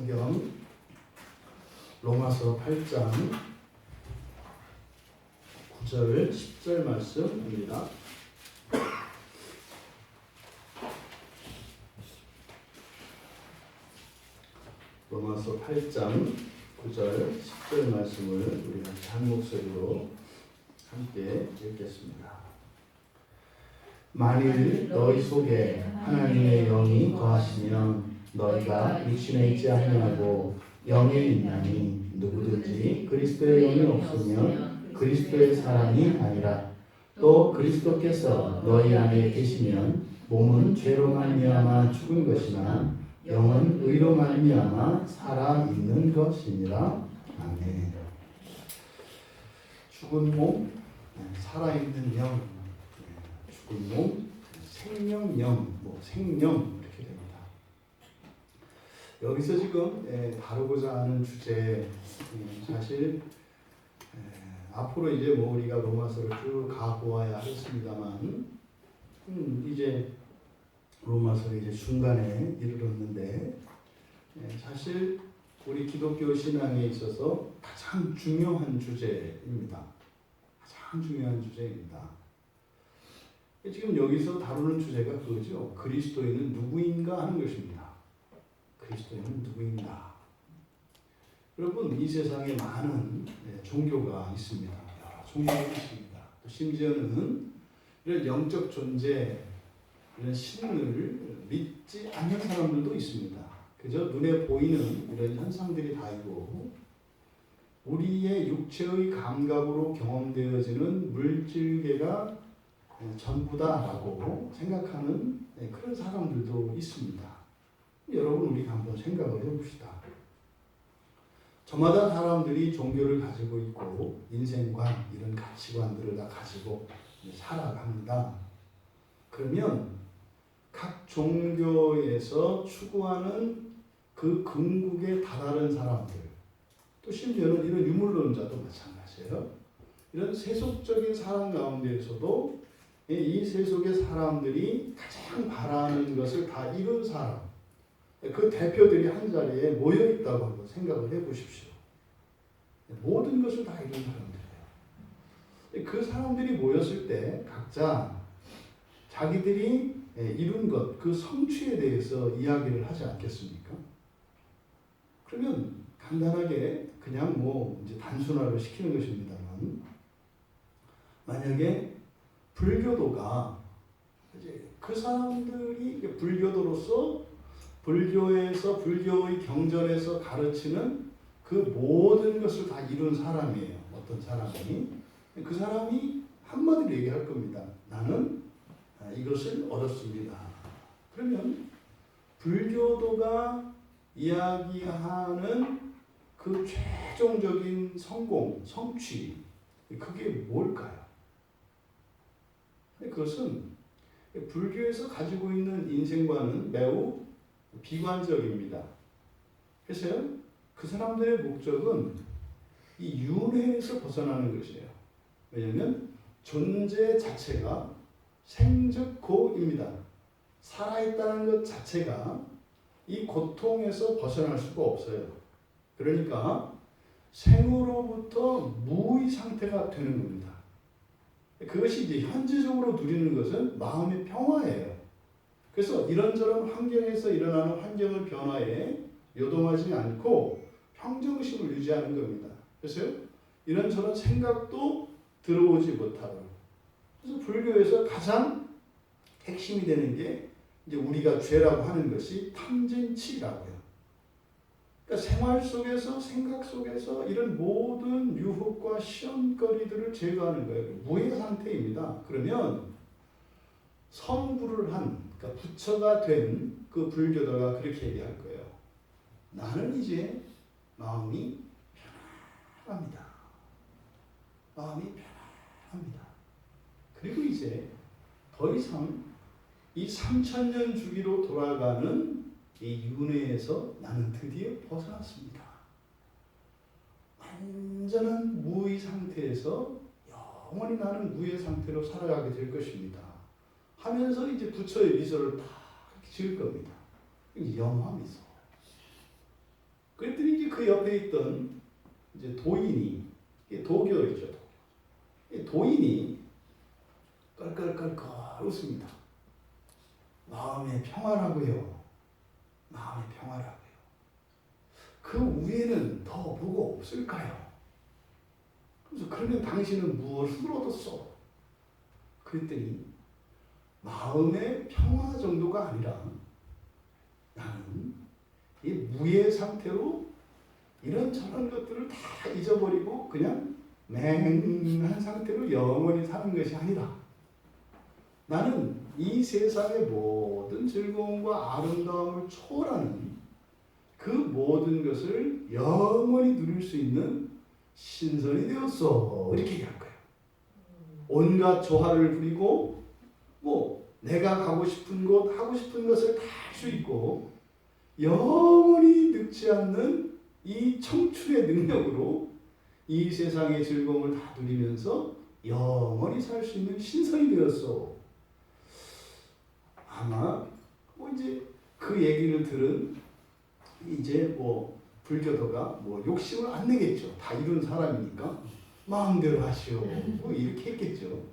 성경 로마서 8장 9절 10절 말씀입니다. 로마서 8장 9절 10절 말씀을 우리 같이 한 목소리로 함께 읽겠습니다. 만일 너희 속에 하나님의 영이 거하시면 너희가 육신에 있지 아니하고 영에 있나니 누구든지 그리스도의 영이 없으면 그리스도의 사람이 아니라 또 그리스도께서 너희 안에 계시면 몸은 죄로 말미암아 죽은 것이나 영은 의로 말미암아 살아 있는 것이니라. 아멘. 죽은 몸, 살아 있는 영, 죽은 몸, 생명영, 생명 이렇게 됩니다. 여기서 지금 다루고자 하는 주제, 사실 앞으로 이제 우리가 로마서를 쭉 가보아야 하겠습니다만, 이제 로마서 이제 중간에 이르렀는데, 사실 우리 기독교 신앙에 있어서 가장 중요한 주제입니다. 가장 중요한 주제입니다. 지금 여기서 다루는 주제가 그거죠. 그리스도인은 누구인가 하는 것입니다. 그리스도인은 누구인가. 여러분, 이 세상에 많은 종교가 있습니다. 여러 종교가 있습니다. 또 심지어는 이런 영적 존재, 이런 신을 믿지 않는 사람들도 있습니다. 그저 눈에 보이는 이런 현상들이 다이고 우리의 육체의 감각으로 경험되어지는 물질계가 전부다라고 생각하는 그런 사람들도 있습니다. 여러분, 우리가 한번 생각을 해봅시다. 저마다 사람들이 종교를 가지고 있고 인생관, 이런 가치관들을 다 가지고 살아갑니다. 그러면 각 종교에서 추구하는 그 궁극에 다다른 사람들, 또 심지어는 이런 유물론자도 마찬가지예요. 이런 세속적인 사람 가운데에서도 이 세속의 사람들이 가장 바라는 것을 다 이룬 사람, 그 대표들이 한 자리에 모여 있다고 한번 생각을 해보십시오. 모든 것을 다 이룬 사람들이에요. 그 사람들이 모였을 때 각자 자기들이 이룬 것, 그 성취에 대해서 이야기를 하지 않겠습니까? 그러면 간단하게 그냥 이제 단순화를 시키는 것입니다만, 만약에 불교도가 이제 그 사람들이 불교도로서 불교에서 불교의 경전에서 가르치는 그 모든 것을 다 이룬 사람이에요. 어떤 사람이 그 사람이 한마디로 얘기할 겁니다. 나는 이것을 얻었습니다. 그러면 불교도가 이야기하는 그 최종적인 성공, 성취, 그게 뭘까요? 그것은 불교에서 가지고 있는 인생과는 매우 비관적입니다. 그래서 그 사람들의 목적은 이 윤회에서 벗어나는 것이에요. 왜냐하면 존재 자체가 생즉고입니다. 살아있다는 것 자체가 이 고통에서 벗어날 수가 없어요. 그러니까 생으로부터 무의 상태가 되는 겁니다. 그것이 이제 현지적으로 누리는 것은 마음의 평화예요. 그래서 이런저런 환경에서 일어나는 환경의 변화에 요동하지 않고 평정심을 유지하는 겁니다. 그래서 이런저런 생각도 들어오지 못하고, 그래서 불교에서 가장 핵심이 되는 게 이제 우리가 죄라고 하는 것이 탐진치라고요. 그러니까 생활 속에서, 생각 속에서 이런 모든 유혹과 시험거리들을 제거하는 거예요. 무의 상태입니다. 그러면 성불을 한, 그러니까 부처가 된 그 불교도가 그렇게 얘기할 거예요. 나는 이제 마음이 편합니다. 마음이 편합니다. 그리고 이제 더 이상 이 3000년 주기로 돌아가는 이 윤회에서 나는 드디어 벗어났습니다. 완전한 무의 상태에서 영원히 나는 무의 상태로 살아가게 될 것입니다. 하면서 이제 부처의 미소를 딱 지을 겁니다. 영화 미소. 그 옆에 있던 이제 도인이, 이게 도교이죠. 도인이 깔깔깔깔 웃습니다. 마음의 평화라고요. 마음의 평화라고요. 그 위에는 더 뭐가 없을까요? 그래서 그러면 당신은 무엇을 얻었어? 그랬더니 마음의 평화 정도가 아니라 나는 이 무의 상태로 이런저런 것들을 다 잊어버리고 그냥 맹한 상태로 영원히 사는 것이 아니라 나는 이 세상의 모든 즐거움과 아름다움을 초월하는 그 모든 것을 영원히 누릴 수 있는 신선이 되었어. 이렇게 얘기할 거예요. 온갖 조화를 부리고 뭐 내가 가고 싶은 곳, 하고 싶은 것을 다 할 수 있고 영원히 늙지 않는 이 청춘의 능력으로 이 세상의 즐거움을 다 누리면서 영원히 살 수 있는 신선이 되었어. 아마 뭐 이제 그 얘기를 들은 이제 뭐 불교도가 뭐 욕심을 안 내겠죠. 다 이룬 사람이니까 마음대로 하시오. 뭐 이렇게 했겠죠.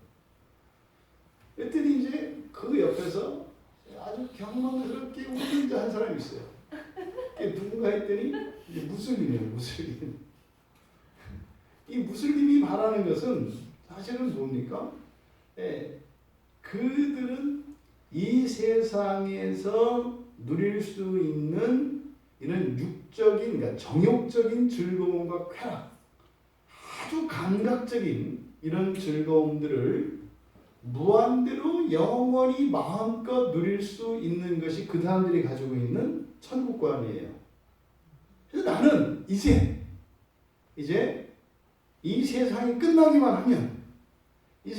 그랬더니 이제 그 옆에서 아주 경망스럽게 웃는 한 사람이 있어요. 누군가 했더니 이제 무슬림이에요. 무슬림. 이 무슬림이 바라는 것은 사실은 뭡니까? 그들은 이 세상에서 누릴 수 있는 이런 육적인, 그러니까 정욕적인 즐거움과 쾌락, 아주 감각적인 이런 즐거움들을 무한대로 영원히 마음껏 누릴 수 있는 것이 그 사람들이 가지고 있는 천국관이에요. 그래서 나는 이제 이 세상이 끝나기만 하면, 이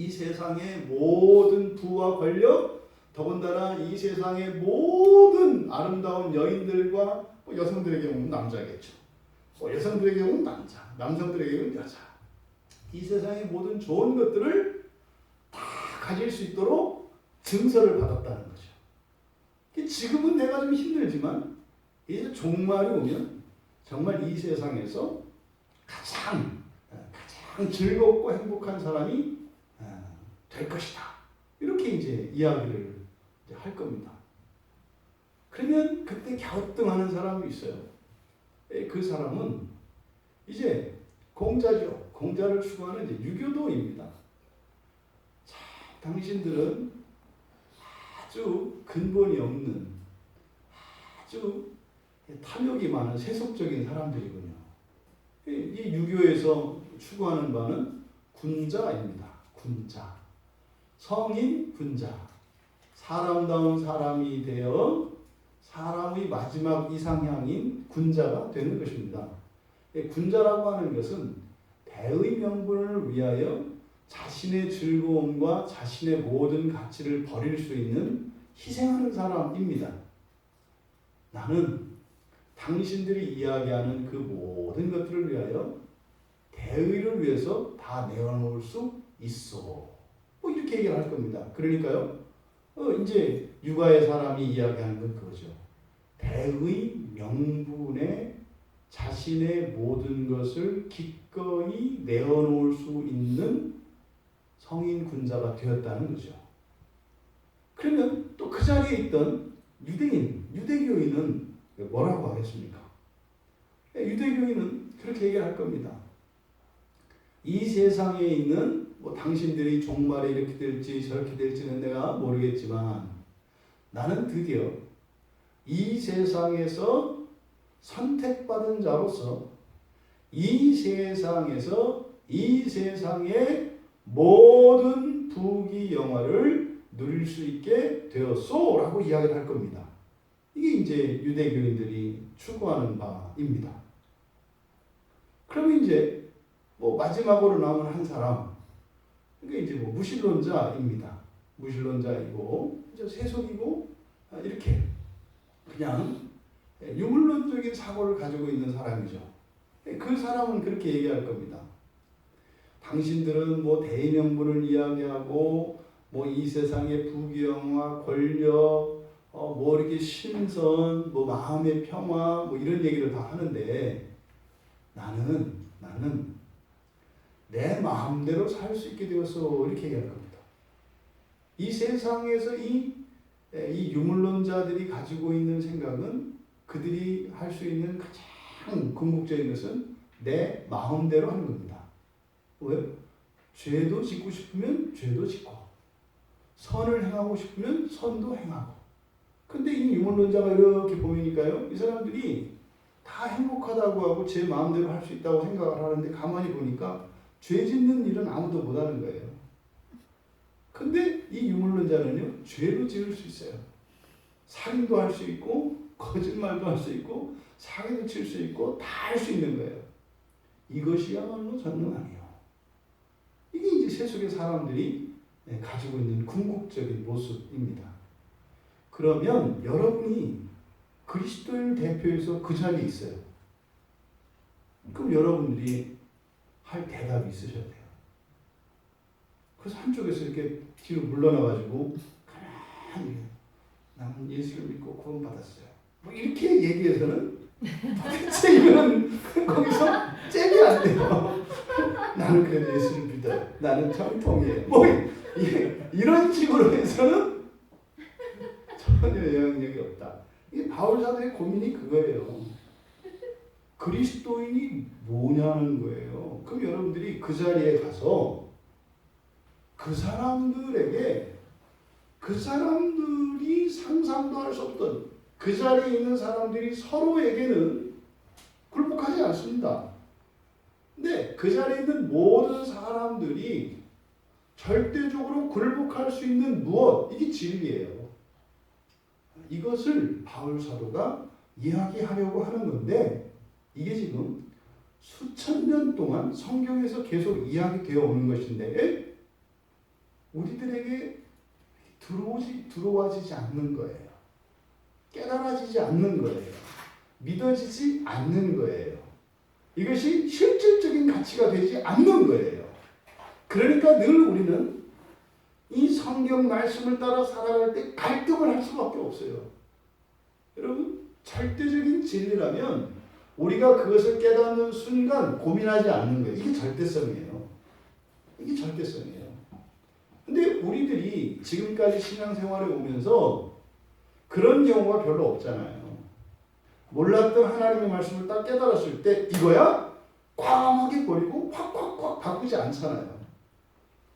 세상의 모든 부와 권력, 더군다나 이 세상의 모든 아름다운 여인들과 여성들의 경우는 남자겠죠. 여성들의 경우는 남자, 남성들의 경우는 여자. 이 세상의 모든 좋은 것들을 다 가질 수 있도록 증서를 받았다는 거죠. 지금은 내가 좀 힘들지만 이제 종말이 오면 정말 이 세상에서 가장 즐겁고 행복한 사람이 될 것이다. 이렇게 이제 이야기를 이제 할 겁니다. 그러면 그때 갸우뚱하는 사람이 있어요. 그 사람은 이제 공자죠. 공자를 추구하는 이제 유교도입니다. 자, 당신들은 아주 근본이 없는 아주 탐욕이 많은 세속적인 사람들이군요. 이 유교에서 추구하는 바는 군자입니다. 군자. 성인 군자. 사람다운 사람이 되어 사람의 마지막 이상향인 군자가 되는 것입니다. 군자라고 하는 것은 대의 명분을 위하여 자신의 즐거움과 자신의 모든 가치를 버릴 수 있는 희생하는 사람입니다. 나는 당신들이 이야기하는 그 모든 것들을 위하여 대의를 위해서 다 내어놓을 수 있어. 뭐 이렇게 얘기를 할 겁니다. 그러니까요, 이제 육아의 사람이 이야기하는 건 그거죠. 대의 명분에 자신의 모든 것을 기꺼이 내어놓을 수 있는 성인 군자가 되었다는 거죠. 그러면 또 그 자리에 있던 유대교인은 뭐라고 하겠습니까? 유대교인은 그렇게 얘기할 겁니다. 이 세상에 있는 당신들이 종말에 이렇게 될지 저렇게 될지는 내가 모르겠지만 나는 드디어 이 세상에서 선택받은 자로서 이 세상에서 이 세상의 모든 부귀 영화를 누릴 수 있게 되었소 라고 이야기를 할 겁니다. 이게 이제 유대교인들이 추구하는 바입니다. 그러면 이제 마지막으로 남은 한 사람, 그게 이제 무신론자입니다. 무신론자이고 이제 세속이고 이렇게 그냥 유물론적인 사고를 가지고 있는 사람이죠. 그 사람은 그렇게 얘기할 겁니다. 당신들은 대의명분을 이야기하고 이 세상의 부귀영화, 권력, 뭐 이렇게 신선, 뭐 마음의 평화, 뭐 이런 얘기를 다 하는데 나는 내 마음대로 살 수 있게 되어서 이렇게 얘기할 겁니다. 이 세상에서 이 유물론자들이 가지고 있는 생각은 그들이 할 수 있는 가장 궁극적인 것은 내 마음대로 하는 겁니다. 왜요? 죄도 짓고 싶으면 죄도 짓고 선을 행하고 싶으면 선도 행하고. 근데 이 유물론자가 이렇게 보이니까요, 이 사람들이 다 행복하다고 하고 제 마음대로 할 수 있다고 생각을 하는데 가만히 보니까 죄 짓는 일은 아무도 못하는 거예요. 근데 이 유물론자는요, 죄도 지을 수 있어요. 살인도 할 수 있고 거짓말도 할 수 있고 사기도 칠 수 있고 다 할 수 있는 거예요. 이것이야말로 전능함이에요. 이게 이제 세속의 사람들이 가지고 있는 궁극적인 모습입니다. 그러면 여러분이 그리스도인을 대표해서 그 자리에 있어요. 그럼 여러분들이 할 대답이 있으셔야 돼요. 그래서 한쪽에서 이렇게 뒤로 물러나가지고 가만히 나는 예수를 믿고 구원받았어요. 뭐 이렇게 얘기해서는 도대체 이거는 거기서 잽이 안 돼요. 나는 그래도 예수를 믿어요. 나는 정통이에요. 뭐 이런 식으로 해서는 전혀 영향력이 없다. 이게 바울 사도의 고민이 그거예요. 그리스도인이 뭐냐는 거예요. 그럼 여러분들이 그 자리에 가서 그 사람들에게 그 사람들이 상상도 할 수 없던 그 자리에 있는 사람들이 서로에게는 굴복하지 않습니다. 근데 그 자리에 있는 모든 사람들이 절대적으로 굴복할 수 있는 무엇? 이게 진리예요. 이것을 바울 사도가 이야기하려고 하는 건데 이게 지금 수천 년 동안 성경에서 계속 이야기되어 오는 것인데 우리들에게 들어와지지 않는 거예요. 깨달아지지 않는 거예요. 믿어지지 않는 거예요. 이것이 실질적인 가치가 되지 않는 거예요. 그러니까 늘 우리는 이 성경 말씀을 따라 살아갈 때 갈등을 할 수밖에 없어요. 여러분, 절대적인 진리라면 우리가 그것을 깨닫는 순간 고민하지 않는 거예요. 이게 절대성이에요. 이게 절대성이에요. 근데 우리들이 지금까지 신앙생활에 오면서 그런 경우가 별로 없잖아요. 몰랐던 하나님의 말씀을 딱 깨달았을 때 이거야? 꽝하게 버리고 확 바꾸지 않잖아요.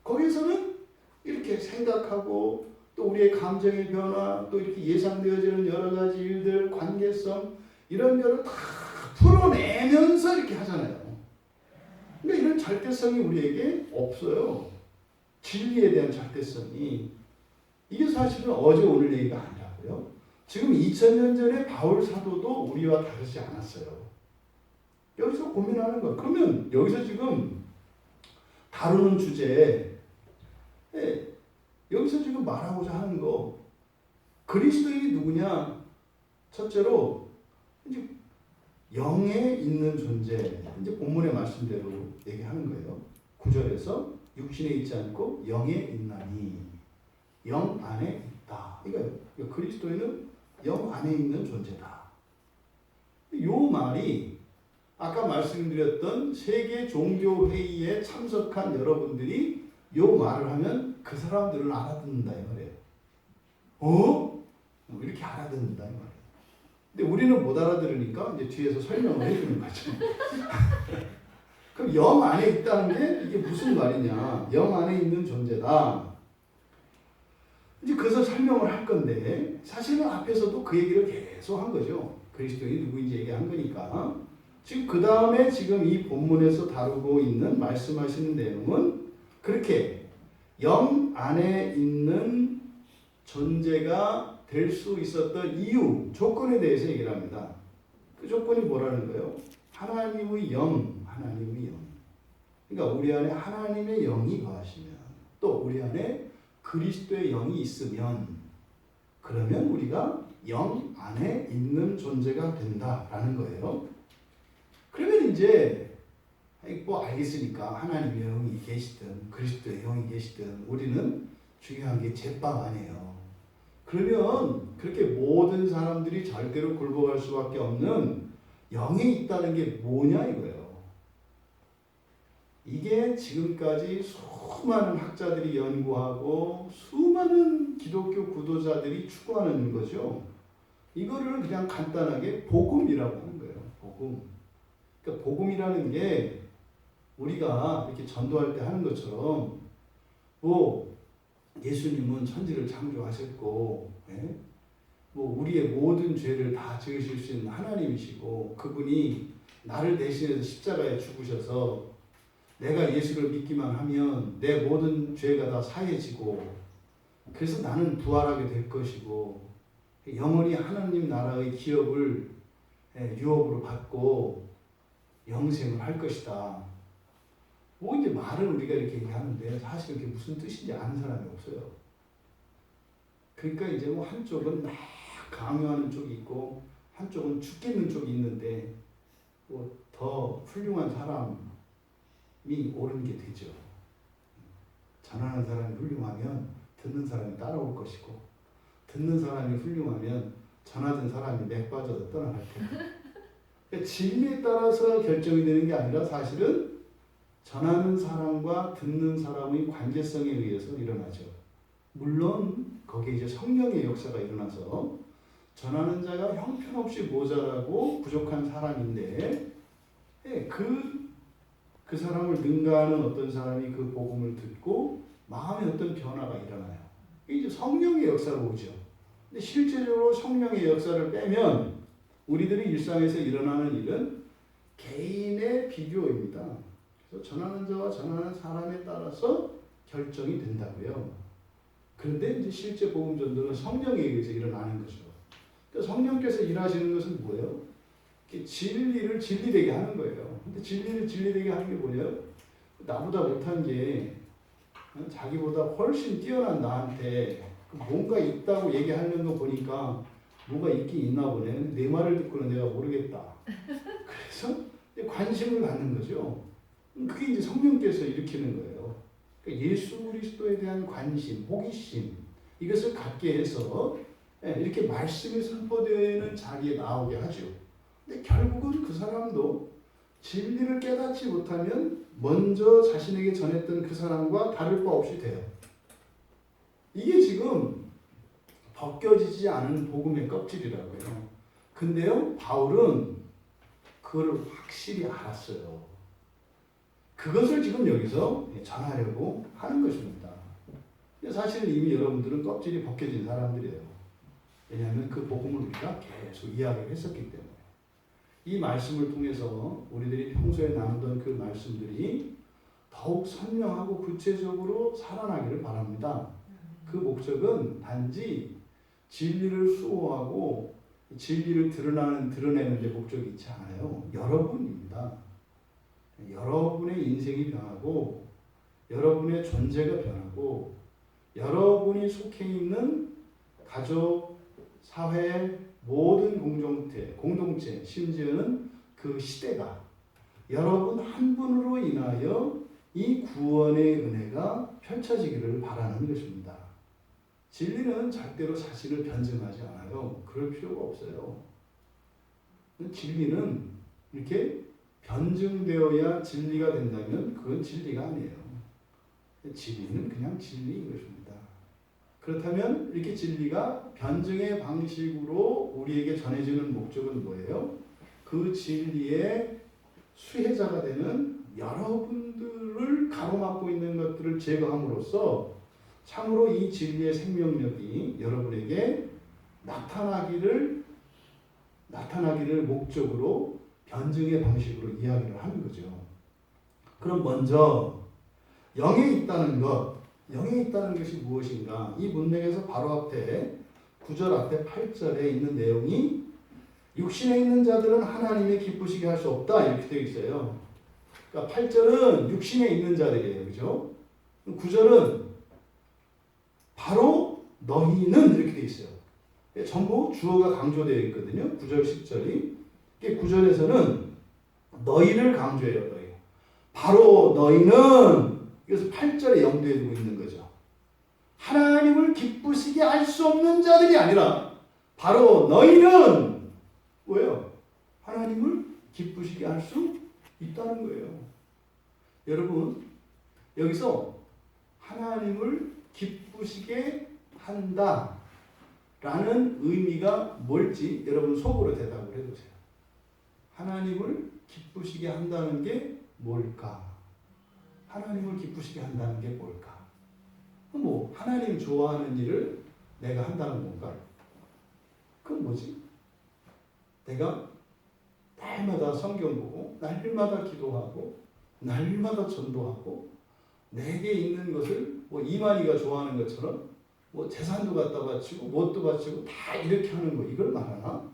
거기서는 이렇게 생각하고 또 우리의 감정의 변화, 또 이렇게 예상되어지는 여러 가지 일들, 관계성 이런 거를 다 풀어내면서 이렇게 하잖아요. 그러니까 이런 절대성이 우리에게 없어요. 진리에 대한 절대성이. 이게 사실은 어제 오늘 얘기가 아니라고요. 지금 2000년 전에 바울 사도도 우리와 다르지 않았어요. 여기서 고민하는 거. 그러면 여기서 지금 다루는 주제에 여기서 지금 말하고자 하는 거 그리스도인이 누구냐? 첫째로 이제 영에 있는 존재. 이제 본문의 말씀대로 얘기하는 거예요. 9절에서 육신에 있지 않고 영에 있나니 영 안에 있다. 이거예요. 그리스도인은 영 안에 있는 존재다. 이 말이 아까 말씀드렸던 세계 종교 회의에 참석한 여러분들이 이 말을 하면 그 사람들은 알아듣는다 이 말이에요. 이렇게 알아듣는다 이 말이에요. 근데 우리는 못 알아들으니까 이제 뒤에서 설명을 해주는 거죠. 그럼 영 안에 있다는 게 이게 무슨 말이냐? 영 안에 있는 존재다. 이제 그래서 설명을 할 건데 사실은 앞에서도 그 얘기를 계속 한 거죠. 그리스도인이 누구인지 얘기한 거니까. 지금 그 다음에 지금 이 본문에서 다루고 있는 말씀하시는 내용은 그렇게 영 안에 있는 존재가 될 수 있었던 이유, 조건에 대해서 얘기를 합니다. 그 조건이 뭐라는 거예요? 하나님의 영, 하나님의 영. 그러니까 우리 안에 하나님의 영이 거하시면 또 우리 안에 그리스도의 영이 있으면 그러면 우리가 영 안에 있는 존재가 된다라는 거예요. 그러면 이제 뭐 알겠으니까 하나님의 영이 계시든 그리스도의 영이 계시든 우리는 중요한 게 제빵 아니에요. 그러면 그렇게 모든 사람들이 절대로 굴복할 수밖에 없는 영이 있다는 게 뭐냐 이거예요. 이게 지금까지 수많은 학자들이 연구하고 수많은 기독교 구도자들이 추구하는 거죠. 이거를 그냥 간단하게 복음이라고 하는 거예요. 복음. 그러니까 복음이라는 게 우리가 이렇게 전도할 때 하는 것처럼 뭐 예수님은 천지를 창조하셨고, 예? 뭐 우리의 모든 죄를 다 지으실 수 있는 하나님이시고, 그분이 나를 대신해서 십자가에 죽으셔서 내가 예수를 믿기만 하면 내 모든 죄가 다 사해지고, 그래서 나는 부활하게 될 것이고, 영원히 하나님 나라의 기업을 유업으로 받고 영생을 할 것이다. 뭐 이제 말을 우리가 이렇게 얘기하는데 사실 그게 무슨 뜻인지 아는 사람이 없어요. 그러니까 이제 뭐 한쪽은 막 강요하는 쪽이 있고 한쪽은 죽겠는 쪽이 있는데 뭐 더 훌륭한 사람이 옳은 게 되죠. 전하는 사람이 훌륭하면 듣는 사람이 따라올 것이고, 듣는 사람이 훌륭하면 전하던 사람이 맥 빠져서 떠나갈 테고. 진리에 따라서 결정이 되는 게 아니라 사실은 전하는 사람과 듣는 사람의 관계성에 의해서 일어나죠. 물론 거기에 이제 성령의 역사가 일어나서 전하는 자가 형편없이 모자라고 부족한 사람인데, 그 사람을 능가하는 어떤 사람이 그 복음을 듣고 마음에 어떤 변화가 일어나요. 이게 이제 성령의 역사로 오죠. 근데 실제적으로 성령의 역사를 빼면 우리들이 일상에서 일어나는 일은 개인의 비교입니다. 그래서 전하는 자와 전하는 사람에 따라서 결정이 된다고요. 그런데 이제 실제 복음 전도는 성령에 의해서 일어나는 거죠. 그러니까 성령께서 일하시는 것은 뭐예요? 진리를 진리되게 하는 거예요. 근데 진리를 진리되게 하는 게 뭐예요? 나보다 못한 게 자기보다 훨씬 뛰어난 나한테 뭔가 있다고 얘기하는 거 보니까 뭐가 있긴 있나 보네. 내 말을 듣고는 내가 모르겠다. 그래서 관심을 갖는 거죠. 그게 이제 성령께서 일으키는 거예요. 그러니까 예수 그리스도에 대한 관심, 호기심, 이것을 갖게 해서 이렇게 말씀이 선포되는 자리에 나오게 하죠. 근데 결국은 그 사람도 진리를 깨닫지 못하면 먼저 자신에게 전했던 그 사람과 다를 바 없이 돼요. 이게 지금 벗겨지지 않은 복음의 껍질이라고요. 근데요, 바울은 그걸 확실히 알았어요. 그것을 지금 여기서 전하려고 하는 것입니다. 사실은 이미 여러분들은 껍질이 벗겨진 사람들이에요. 왜냐하면 그 복음을 우리가 계속 이야기를 했었기 때문에. 이 말씀을 통해서 우리들이 평소에 나누던 그 말씀들이 더욱 선명하고 구체적으로 살아나기를 바랍니다. 그 목적은 단지 진리를 수호하고 진리를 드러내는 데 목적이 있지 않아요. 여러분입니다. 여러분의 인생이 변하고 여러분의 존재가 변하고 여러분이 속해 있는 가족, 사회, 모든 공동체, 심지어는 그 시대가 여러분 한 분으로 인하여 이 구원의 은혜가 펼쳐지기를 바라는 것입니다. 진리는 절대로 자신을 변증하지 않아요. 그럴 필요가 없어요. 진리는 이렇게 변증되어야 진리가 된다면 그건 진리가 아니에요. 진리는 그냥 진리인 것입니다. 그렇다면 이렇게 진리가 변증의 방식으로 우리에게 전해지는 목적은 뭐예요? 그 진리의 수혜자가 되는 여러분들을 가로막고 있는 것들을 제거함으로써 참으로 이 진리의 생명력이 여러분에게 나타나기를 목적으로 변증의 방식으로 이야기를 하는 거죠. 그럼 먼저 영에 있다는 것이 무엇인가? 이 문맥에서 바로 앞에 9절 앞에 8절에 있는 내용이 육신에 있는 자들은 하나님의 기쁘시게 할 수 없다 이렇게 되어 있어요. 그러니까 8절은 육신에 있는 자들이에요. 그죠? 9절은 바로 너희는 이렇게 되어 있어요. 전부 주어가 강조되어 있거든요. 9절 10절이. 9절에서는 너희를 강조해요. 너희. 바로 너희는 그래서 8절에 염두에 두고 있는 거죠. 하나님을 기쁘시게 할 수 없는 자들이 아니라 바로 너희는 뭐예요? 하나님을 기쁘시게 할 수 있다는 거예요. 여러분, 여기서 하나님을 기쁘시게 한다 라는 의미가 뭘지 여러분 속으로 대답을 해보세요. 하나님을 기쁘시게 한다는 게 뭘까? 하나님을 기쁘시게 한다는 게 뭘까? 뭐 하나님 좋아하는 일을 내가 한다는 건가? 그건 뭐지? 내가 날마다 성경 보고 날마다 기도하고 날마다 전도하고 내게 있는 것을 뭐 이만희가 좋아하는 것처럼 뭐 재산도 갖다 바치고 뭣도 바치고 다 이렇게 하는 거 이걸 말하나?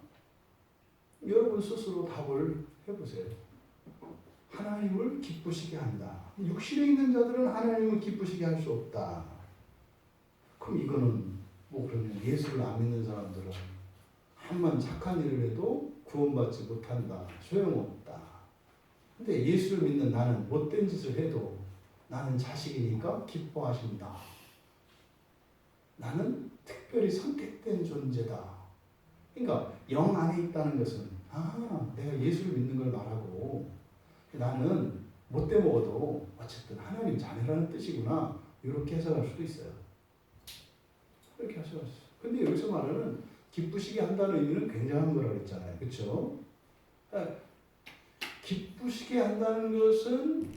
여러분 스스로 답을 해보세요. 하나님을 기쁘시게 한다. 육신에 있는 자들은 하나님을 기쁘시게 할 수 없다. 그럼 이거는 뭐 그러면 예수를 안 믿는 사람들은 한만 착한 일을 해도 구원받지 못한다. 소용없다. 근데 예수를 믿는 나는 못된 짓을 해도 나는 자식이니까 기뻐하신다. 나는 특별히 선택된 존재다. 그러니까 영 안에 있다는 것은 내가 예수를 믿는 걸 말하고 나는 못돼 먹어도 어쨌든 하나님 자녀라는 뜻이구나. 이렇게 해석할 수도 있어요. 그렇게 하셔. 근데 여기서 말하는 기쁘시게 한다는 의미는 굉장한 거라고 했잖아요. 그렇죠? 기쁘시게 한다는 것은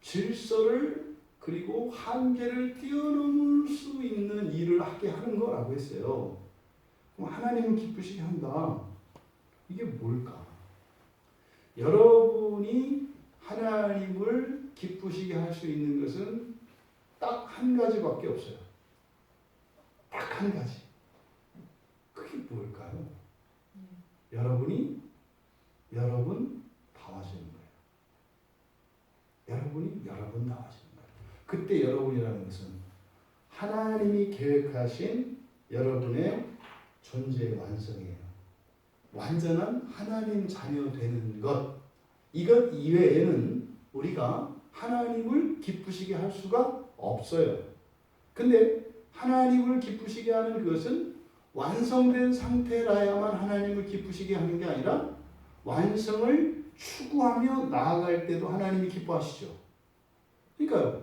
질서를 그리고 한계를 뛰어넘을 수 있는 일을 하게 하는 거라고 했어요. 그럼 하나님을 기쁘시게 한다. 이게 뭘까? 여러분이 하나님을 기쁘시게 할 수 있는 것은 딱 한 가지밖에 없어요. 딱 한 가지. 그게 뭘까요? 여러분 다 하시는 거예요. 여러분 다 하시는 거예요. 그때 여러분이라는 것은 하나님이 계획하신 여러분의 존재의 완성이에요. 완전한 하나님 자녀 되는 것. 이것 이외에는 우리가 하나님을 기쁘시게 할 수가 없어요. 근데 하나님을 기쁘시게 하는 그것은 완성된 상태라야만 하나님을 기쁘시게 하는 게 아니라 완성을 추구하며 나아갈 때도 하나님이 기뻐하시죠. 그러니까요.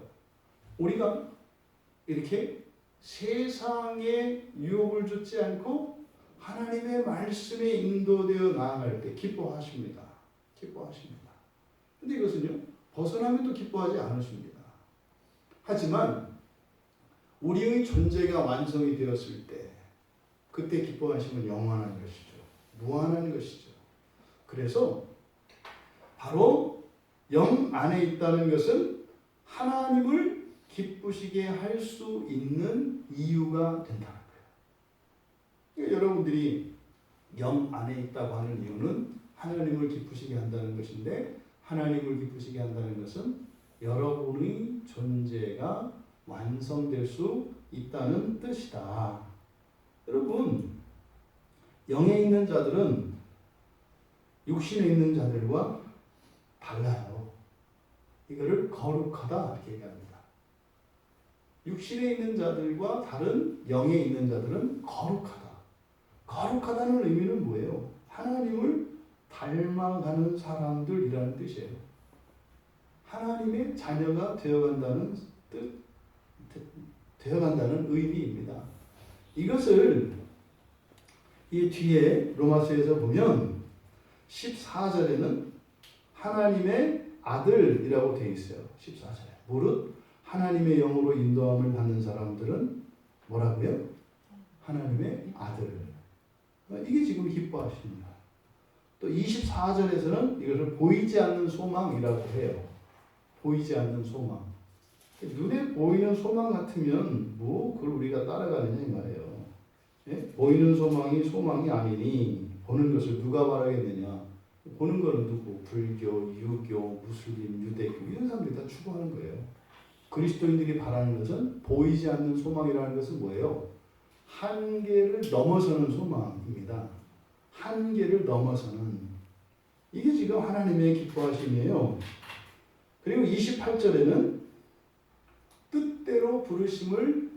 우리가 이렇게 세상에 유혹을 줬지 않고 하나님의 말씀에 인도되어 나아갈 때 기뻐하십니다. 기뻐하십니다. 근데 이것은요, 벗어나면 또 기뻐하지 않으십니다. 하지만 우리의 존재가 완성이 되었을 때 그때 기뻐하시면 영원한 것이죠. 무한한 것이죠. 그래서 바로 영 안에 있다는 것은 하나님을 기쁘시게 할 수 있는 이유가 된다는 거예요. 그러니까 여러분들이 영 안에 있다고 하는 이유는 하나님을 기쁘시게 한다는 것인데, 하나님을 기쁘시게 한다는 것은 여러분의 존재가 완성될 수 있다는 뜻이다. 여러분, 영에 있는 자들은 육신에 있는 자들과 달라요. 이거를 거룩하다 이렇게 얘기합니다. 육신에 있는 자들과 다른 영에 있는 자들은 거룩하다. 거룩하다는 의미는 뭐예요? 하나님을 닮아가는 사람들이라는 뜻이에요. 하나님의 자녀가 되어간다는 뜻, 되어간다는 의미입니다. 이것을 이 뒤에 로마서에서 보면 14절에는 하나님의 아들이라고 되어 있어요. 14절에. 무릇 하나님의 영으로 인도함을 받는 사람들은 뭐라고요? 하나님의 아들. 이게 지금 기뻐하십니다. 또 24절에서는 이것을 보이지 않는 소망이라고 해요. 보이지 않는 소망. 눈에 보이는 소망 같으면 뭐 그걸 우리가 따라가느냐 이 말이에요. 예? 보이는 소망이 소망이 아니니 보는 것을 누가 바라겠느냐. 보는 거는 누구? 불교, 유교, 무슬림, 유대교 이런 사람들이 다 추구하는 거예요. 그리스도인들이 바라는 것은 보이지 않는 소망이라는 것은 뭐예요? 한계를 넘어서는 소망입니다. 한계를 넘어서는. 이게 지금 하나님의 기뻐하심이에요. 그리고 28절에는 뜻대로 부르심을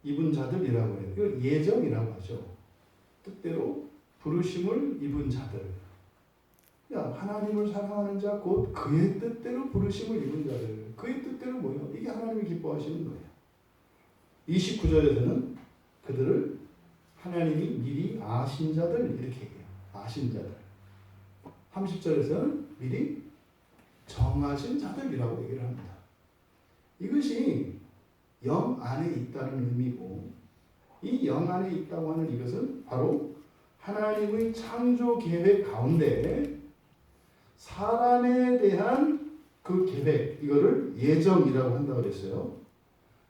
입은 자들이라고 해요. 이걸 예정이라고 하죠. 뜻대로 부르심을 입은 자들. 야, 하나님을 사랑하는 자, 곧 그의 뜻대로 부르심을 입은 자들. 그의 뜻대로 뭐예요? 이게 하나님이 기뻐하시는 거예요. 29절에서는 그들을 하나님이 미리 아신 자들 이렇게 얘기해요. 아신 자들. 30절에서는 미리 정하신 자들이라고 얘기를 합니다. 이것이 영 안에 있다는 의미고, 이 영 안에 있다고 하는 이것은 바로 하나님의 창조 계획 가운데 사람에 대한 그 계획, 이거를 예정이라고 한다고 그랬어요.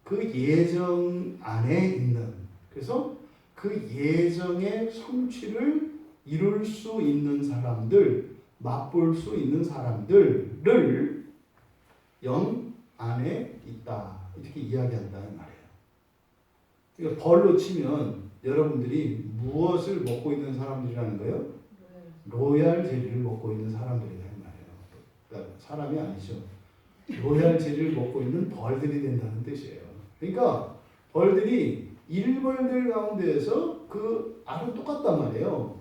그 예정 안에 있는, 그래서 그 예정의 성취를 이룰 수 있는 사람들, 맛볼 수 있는 사람들을 영 안에 있다, 이렇게 이야기한다는 말이에요. 그러니까 벌로 치면 여러분들이 무엇을 먹고 있는 사람들이라는 거예요? 로얄 젤리를 먹고 있는 사람들이라는 말이에요. 그러니까 사람이 아니죠. 로얄 젤리를 먹고 있는 벌들이 된다는 뜻이에요. 그러니까 벌들이 일벌들 가운데에서 그 알은 똑같단 말이에요.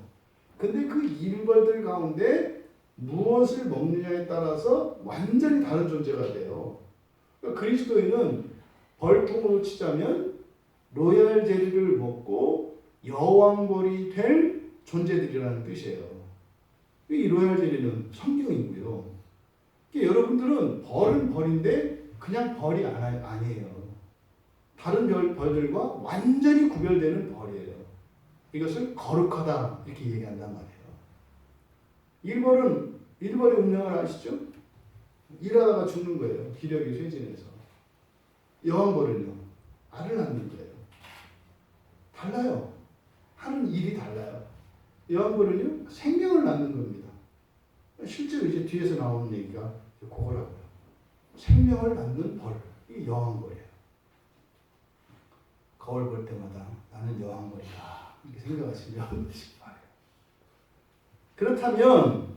근데 그 일벌들 가운데 무엇을 먹느냐에 따라서 완전히 다른 존재가 돼요. 그러니까 그리스도인은 벌통으로 치자면 로얄 젤리를 먹고 여왕벌이 될 존재들이라는 뜻이에요. 이 로얄 젤리는 성경이고요. 그러니까 여러분들은 벌은 벌인데 그냥 벌이 아니에요. 다른 벌들과 완전히 구별되는 벌이에요. 이것을 거룩하다 이렇게 얘기한단 말이에요. 일벌의 운명을 아시죠? 일하다가 죽는 거예요. 기력이 쇠진해서. 여왕벌은요, 알을 낳는 거예요. 달라요. 하는 일이 달라요. 여왕벌은요, 생명을 낳는 겁니다. 실제로 이제 뒤에서 나오는 얘기가 그거라고요. 생명을 낳는 벌, 이게 여왕벌이에요. 거울 볼 때마다 나는 여왕벌이다 이렇게 생각하시면 되시기 바래요. 그렇다면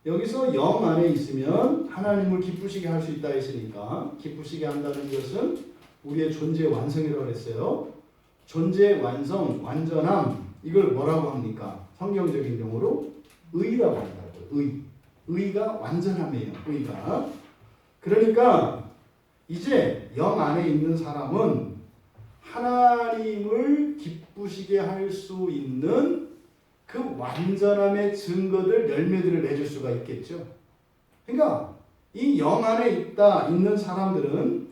여기서 영 안에 있으면 하나님을 기쁘시게 할 수 있다 했으니까, 기쁘시게 한다는 것은 우리의 존재 완성이라고 했어요. 존재 완성, 완전함, 이걸 뭐라고 합니까? 성경적인 용어로 의라고 한다고요. 의가 완전함이에요. 의가. 그러니까 이제 영 안에 있는 사람은 하나님을 기쁘시게 할 수 있는 그 완전함의 증거들, 열매들을 맺을 수가 있겠죠. 그러니까 이 영 안에 있는 사람들은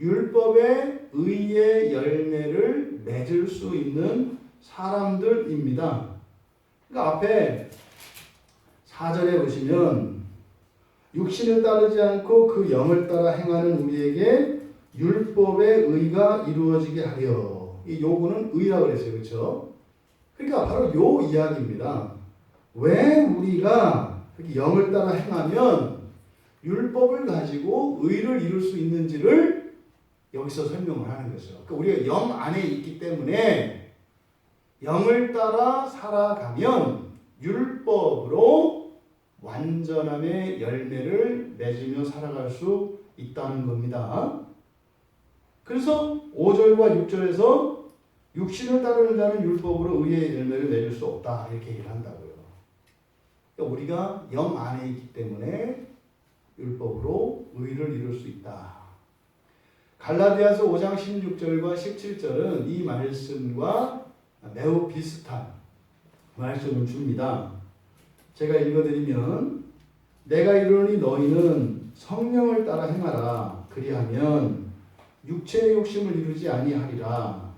율법의 의의 열매를 맺을 수 있는 사람들입니다. 그러니까 앞에 4절에 보시면 육신을 따르지 않고 그 영을 따라 행하는 우리에게 율법의 의가 이루어지게 하려. 이 요구는 의라고 그랬어요. 그렇죠? 그러니까 바로 요 이야기입니다. 왜 우리가 영을 따라 행하면 율법을 가지고 의를 이룰 수 있는지를 여기서 설명을 하는 거죠. 그러니까 우리가 영 안에 있기 때문에 영을 따라 살아가면 율법으로 완전함의 열매를 맺으며 살아갈 수 있다는 겁니다. 그래서 5절과 6절에서 육신을 따르는 자는 율법으로 의의 열매를 맺을 수 없다 이렇게 얘기를 한다고요. 그러니까 우리가 영 안에 있기 때문에 율법으로 의를 이룰 수 있다. 갈라디아서 5장 16절과 17절은 이 말씀과 매우 비슷한 말씀을 줍니다. 제가 읽어드리면 내가 이르노니 너희는 성령을 따라 행하라. 그리하면 육체의 욕심을 이루지 아니하리라.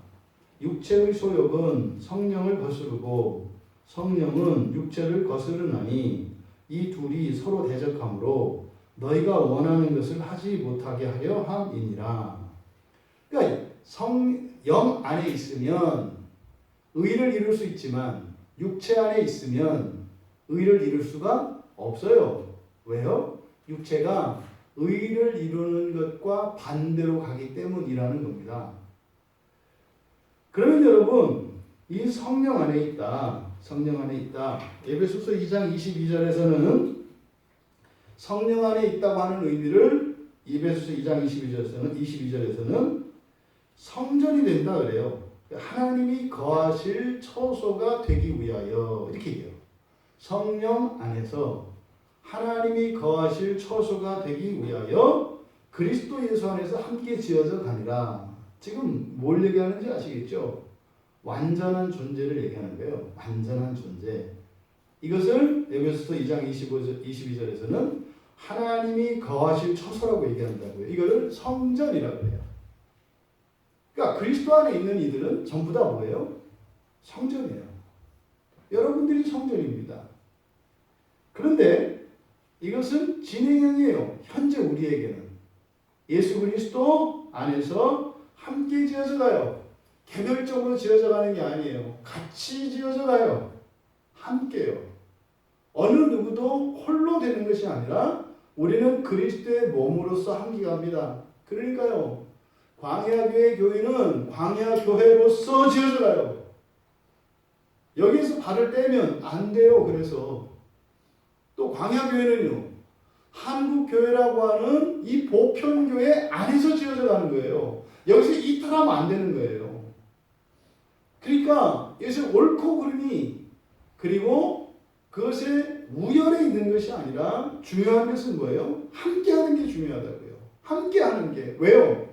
육체의 소욕은 성령을 거스르고 성령은 육체를 거스르나니 이 둘이 서로 대적하므로 너희가 원하는 것을 하지 못하게 하려 함이니라. 그러니까 영 안에 있으면 의를 이룰 수 있지만 육체 안에 있으면 의를 이룰 수가 없어요. 왜요? 육체가 의를 이루는 것과 반대로 가기 때문이라는 겁니다. 그러면 여러분, 이 성령 안에 있다. 성령 안에 있다. 에베소서 2장 22절에서는 성령 안에 있다고 하는 의미를 에베소서 2장 22절에서는 성전이 된다 그래요. 하나님이 거하실 처소가 되기 위하여 이렇게 얘기해요. 성령 안에서 하나님이 거하실 처소가 되기 위하여 그리스도 예수 안에서 함께 지어져 가니라. 지금 뭘 얘기하는지 아시겠죠? 완전한 존재를 얘기하는 거예요. 완전한 존재. 이것을 에베소서 2장 22절에서는 하나님이 거하실 처소라고 얘기한다고요. 이거를 성전이라고 해요. 그러니까 그리스도 안에 있는 이들은 전부 다 뭐예요? 성전이에요. 여러분들이 성전입니다. 그런데 이것은 진행형이에요. 현재 우리에게는. 예수 그리스도 안에서 함께 지어져 가요. 개별적으로 지어져 가는 게 아니에요. 같이 지어져 가요. 함께요. 어느 누구도 홀로 되는 것이 아니라 우리는 그리스도의 몸으로서 함께 갑니다. 그러니까요. 광야교회 교회는 광야교회로서 지어져 가요. 여기서 발을 떼면 안 돼요. 그래서 또 광야교회는요. 한국교회라고 하는 이 보편교회 안에서 지어져 가는 거예요. 여기서 이탈하면 안 되는 거예요. 그러니까 여기서 옳고 그름이 그리고 그것에 우열에 있는 것이 아니라 중요한 것은 뭐예요? 함께하는 게 중요하다고요. 함께하는 게. 왜요?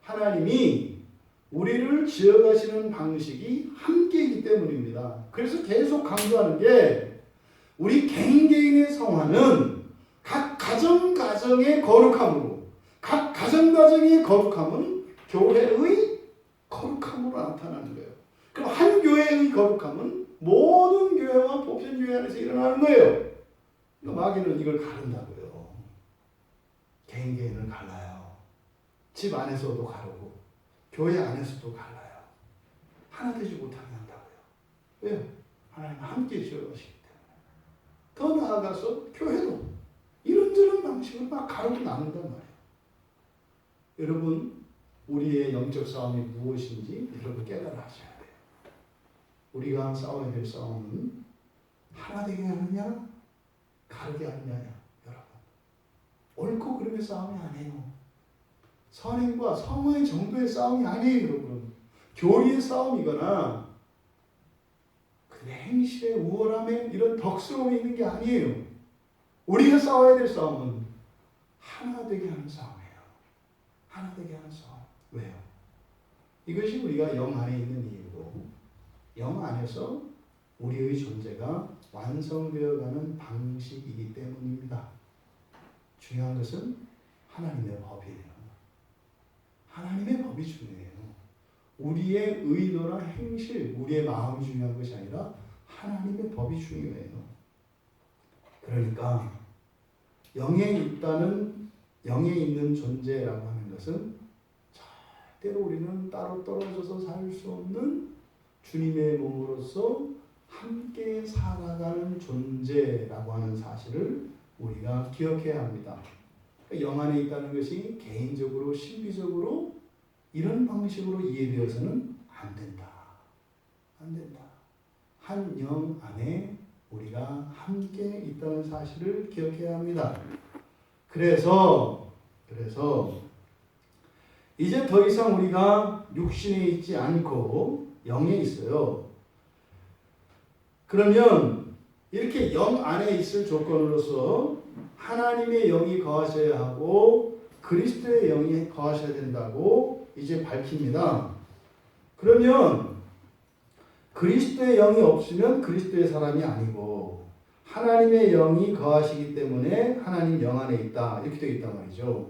하나님이 우리를 지어가시는 방식이 함께이기 때문입니다. 그래서 계속 강조하는 게 우리 개인의 성화는 각 가정의 거룩함으로 각 가정의 거룩함은 교회의 거룩함으로 나타나는 거예요. 그럼 한 교회의 거룩함은 모든 교회와 보편교회 안에서 일어나는 거예요. 마귀는 이걸 가른다고요. 개인을 갈라요. 집 안에서도 가르고 교회 안에서도 갈라요. 하나 되지 못하게 한다고요. 왜요? 하나님 함께 지어가시기 때문에. 더 나아가서 교회도 이런저런 방식으로 막 가르고 나눈단 말이에요. 여러분, 우리의 영적 싸움이 무엇인지 여러분 깨달아셔야 돼요. 우리가 싸워야 될 싸움은 하나 되게 하느냐, 가르게 하느냐야, 여러분. 옳고 그름의 싸움이 아니에요. 선행과 성화의 정도의 싸움이 아니에요, 여러분. 교리의 싸움이거나 그 행실의 우월함에 이런 덕스러움이 있는 게 아니에요. 우리가 싸워야 될 싸움은 하나 되게 하는 싸움이에요. 하나 되게 하는 싸움. 왜요? 이것이 우리가 영 안에 있는 이유고 영 안에서 우리의 존재가 완성되어가는 방식이기 때문입니다. 중요한 것은 하나님의 법이에요. 하나님의 법이 중요해요. 우리의 의도나 행실, 우리의 마음이 중요한 것이 아니라 하나님의 법이 중요해요. 그러니까 영에 있는 존재라고 하는 것은 절대로 우리는 따로 떨어져서 살 수 없는 주님의 몸으로서 함께 살아가는 존재라고 하는 사실을 우리가 기억해야 합니다. 영 안에 있다는 것이 개인적으로 신비적으로 이런 방식으로 이해되어서는 안 된다. 안 된다. 한 영 안에 우리가 함께 있다는 사실을 기억해야 합니다. 그래서 이제 더 이상 우리가 육신에 있지 않고 영에 있어요. 그러면 이렇게 영 안에 있을 조건으로서 하나님의 영이 거하셔야 하고 그리스도의 영이 거하셔야 된다고 이제 밝힙니다. 그러면 그리스도의 영이 없으면 그리스도의 사람이 아니고 하나님의 영이 거하시기 때문에 하나님 영 안에 있다. 이렇게 되어 있단 말이죠.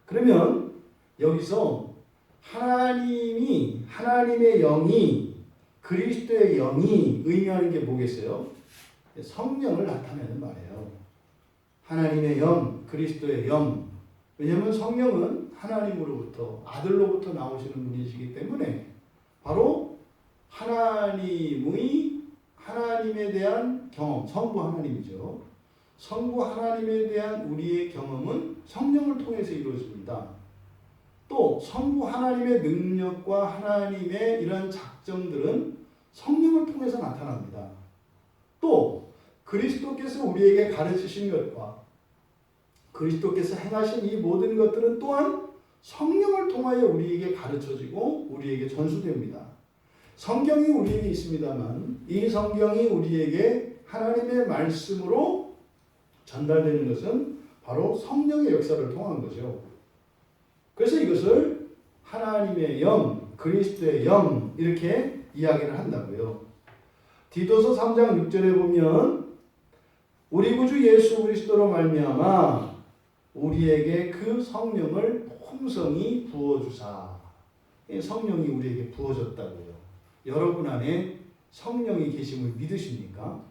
그러면 여기서 하나님의 영이 그리스도의 영이 의미하는 게 뭐겠어요? 성령을 나타내는 말이에요. 하나님의 영, 그리스도의 영. 왜냐하면 성령은 하나님으로부터 아들로부터 나오시는 분이시기 때문에 바로 하나님에 대한 경험, 성부 하나님이죠. 성부 하나님에 대한 우리의 경험은 성령을 통해서 이루어집니다. 또 성부 하나님의 능력과 하나님의 이런 작정들은 성령을 통해서 나타납니다. 또 그리스도께서 우리에게 가르치신 것과 그리스도께서 행하신 이 모든 것들은 또한 성령을 통하여 우리에게 가르쳐지고 우리에게 전수됩니다. 성경이 우리에게 있습니다만 이 성경이 우리에게 하나님의 말씀으로 전달되는 것은 바로 성령의 역사를 통한 거죠. 그래서 이것을 하나님의 영, 그리스도의 영 이렇게 이야기를 한다고요. 디도서 3장 6절에 보면 우리 구주 예수 그리스도로 말미암아 우리에게 그 성령을 풍성히 부어주사. 성령이 우리에게 부어졌다고요. 여러분 안에 성령이 계심을 믿으십니까?